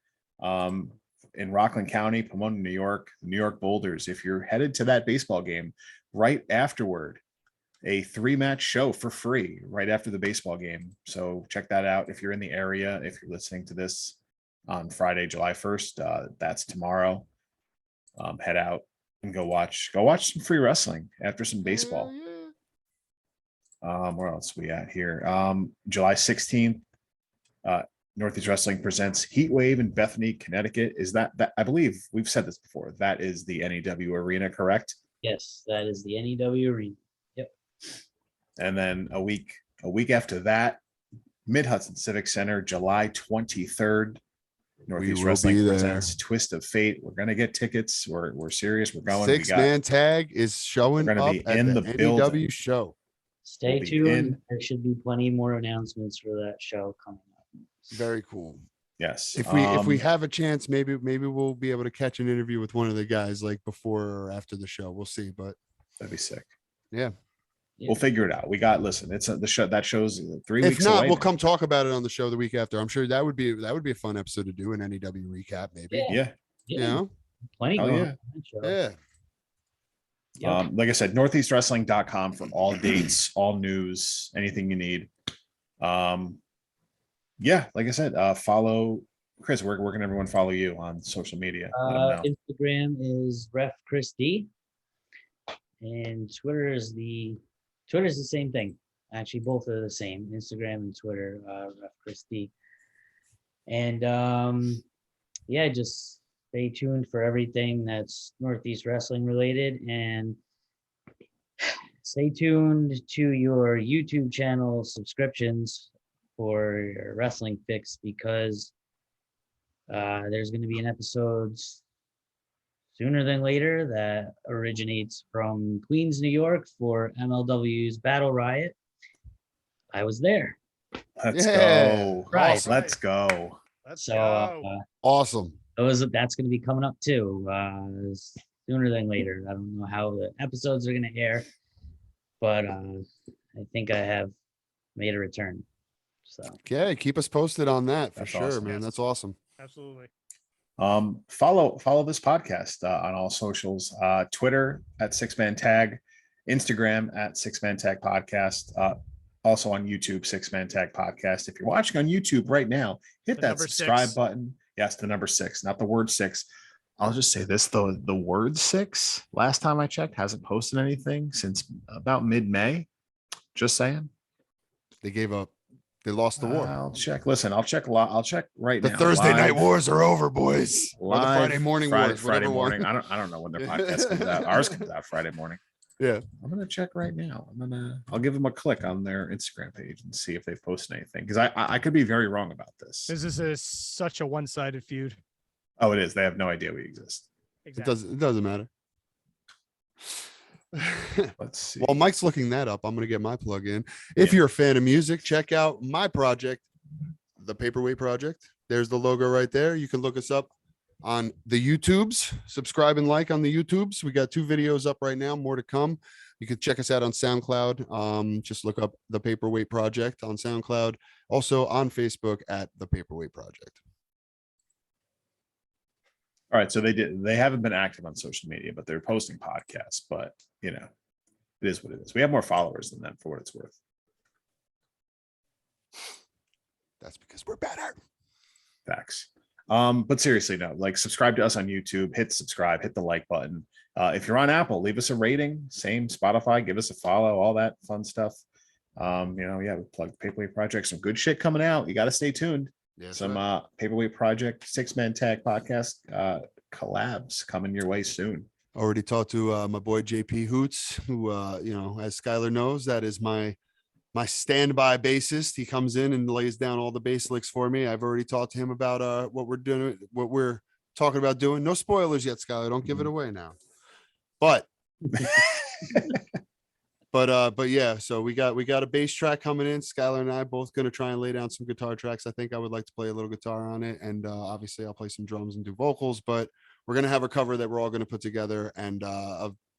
in Rockland County, Pomona, New York Boulders. If you're headed to that baseball game, right afterward, a 3-match show for free right after the baseball game. So check that out if you're in the area. If you're listening to this on Friday, July 1st, that's tomorrow. Head out and go watch some free wrestling after some baseball. Where else we at here? July 16th, Northeast Wrestling presents Heat Wave in Bethany, Connecticut. Is that I believe we've said this before. That is the NEW arena, correct? Yes, that is the NEW arena. Yep. And then a week after that, Mid Hudson Civic Center, July 23rd. Northeast Wrestling presents Twist of Fate. We're gonna get tickets. We're serious. We're going. 6-man tag is showing up at the NEW show. Stay tuned. There should be plenty more announcements for that show coming up. Very cool. Yes. If we have a chance, maybe we'll be able to catch an interview with one of the guys like before or after the show. We'll see, but that'd be sick. Yeah. We'll figure it out. It's the show that show's 3 weeks. If not, away we'll come talk about it on the show the week after. I'm sure that would be a fun episode to do, an NEW recap, maybe. Yeah. You know? Plenty going on. Yeah. Like I said, northeastwrestling.com for all dates, all news, anything you need. yeah, like I said, follow Chris. Where can everyone follow you on social media? Let them know. Instagram is Ref Chris D, and Twitter's the same thing. Actually, both are the same. Instagram and Twitter, Ref Chris D. And yeah, just stay tuned for everything that's Northeast Wrestling related, and stay tuned to your YouTube channel subscriptions for your wrestling fix, because there's going to be an episode sooner than later that originates from Queens, New York for MLW's Battle Riot. I was there. Let's Yeah. go. Right. Awesome. Let's go. Let's So go. Awesome. that's going to be coming up too, sooner than later. I don't know how the episodes are going to air, but I think I have made a return. So Okay, keep us posted on that for That's sure, awesome. man. Yes. That's awesome. Absolutely. Follow this podcast on all socials, Twitter at Six Man Tag, Instagram at Six Man Tag Podcast, also on YouTube, Six Man Tag Podcast. If you're watching on YouTube right now, hit The that number subscribe 6. button. Yes, the number 6, not the word 6. I'll just say this though, the word 6, last time I checked, hasn't posted anything since about mid-May. Just saying. They gave up. They lost the war. I'll check. Listen, I'll check right The now. Thursday night Live. wars are over, boys. Or the Friday Live, morning wars. Friday Whatever morning. one. I don't know when their podcast comes out. Ours comes out Friday morning. Yeah. I'm gonna check right now. I'll give them a click on their Instagram page and see if they've posted anything, because I could be very wrong about this. This is such a one-sided feud. Oh, it is. They have no idea we exist. Exactly. It doesn't matter. Let's see. While Mike's looking that up, I'm gonna get my plug in. If you're a fan of music, check out my project, The Paperweight Project. There's the logo right there. You can look us up on the YouTubes. Subscribe and like on the YouTubes. We got 2 videos up right now, more to come. You can check us out on SoundCloud. Just look up The Paperweight Project on SoundCloud. Also on Facebook at The Paperweight Project. All right, so they haven't been active on social media, but they're posting podcasts. But you know, it is what it is. We have more followers than them, for what it's worth. That's because we're better. Facts. But seriously, no, like, subscribe to us on YouTube, hit subscribe, hit the like button. If you're on Apple, leave us a rating. Same Spotify, give us a follow, all that fun stuff. We plug Paperweight Project, some good shit coming out. You got to stay tuned. Yeah, Some Paperweight Project 6-Man Tag Podcast collabs coming your way soon. already talked to my boy JP Hoots, who as Skylar knows, that is my standby bassist. He comes in and lays down all the bass licks for me. I've already talked to him about what we're talking about doing. No spoilers yet, Skylar. Don't give it away now. But but yeah, so we got a bass track coming in. Skylar and I both going to try and lay down some guitar tracks. I think I would like to play a little guitar on it, and obviously I'll play some drums and do vocals, but we're going to have a cover that we're all going to put together and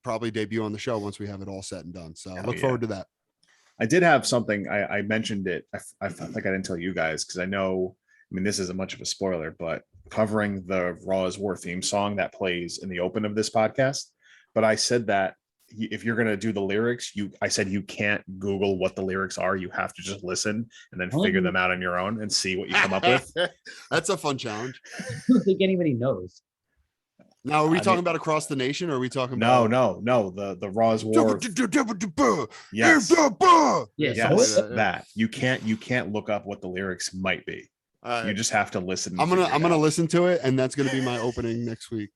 probably debut on the show once we have it all set and done. So look forward to that. I did have something. I mentioned it. I felt like I didn't tell you guys, because I know, this isn't much of a spoiler, but covering the Raw is War theme song that plays in the open of this podcast. But I said that if you're going to do the lyrics, I said you can't Google what the lyrics are. You have to just listen and then figure them out on your own and see what you come up with. That's a fun challenge. I don't think anybody knows. Now, are we talking about across the nation, or are we talking about no, the Raw is War? Yes. Yes, that you can't look up what the lyrics might be. You just have to listen. I'm gonna listen to it, and that's gonna be my opening next week.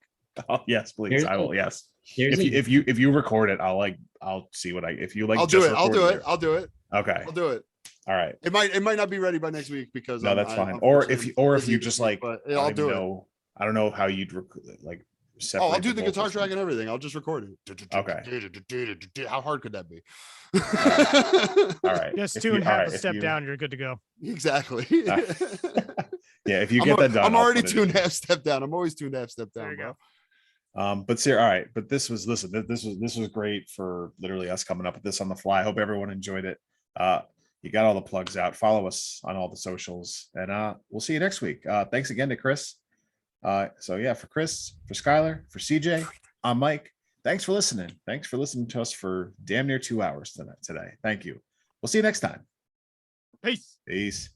Oh yes, please. I will. Yes. There's If you record it, I'll see what if you like. I'll do it. I'll do it. Okay. I'll do it. All right. It might not be ready by next week because no, that's fine. Or if you just like, but I'll do it. I don't know how you'd like. Oh, I'll do the guitar track and everything. I'll just record it. Okay. How hard could that be? All right. Just 2.5 a step down, you're good to go. Exactly. Yeah, if you get that done, I'm already 2.5 step down. I'm always 2.5 step down. There you go. But all right. But this was great for literally us coming up with this on the fly. I hope everyone enjoyed it. You got all the plugs out. Follow us on all the socials, and we'll see you next week. Thanks again to Chris. So yeah, for Chris, for Skylar, for CJ, I'm Mike. Thanks for listening. Thanks for listening to us for damn near 2 hours today. Thank you. We'll see you next time. Peace. Peace.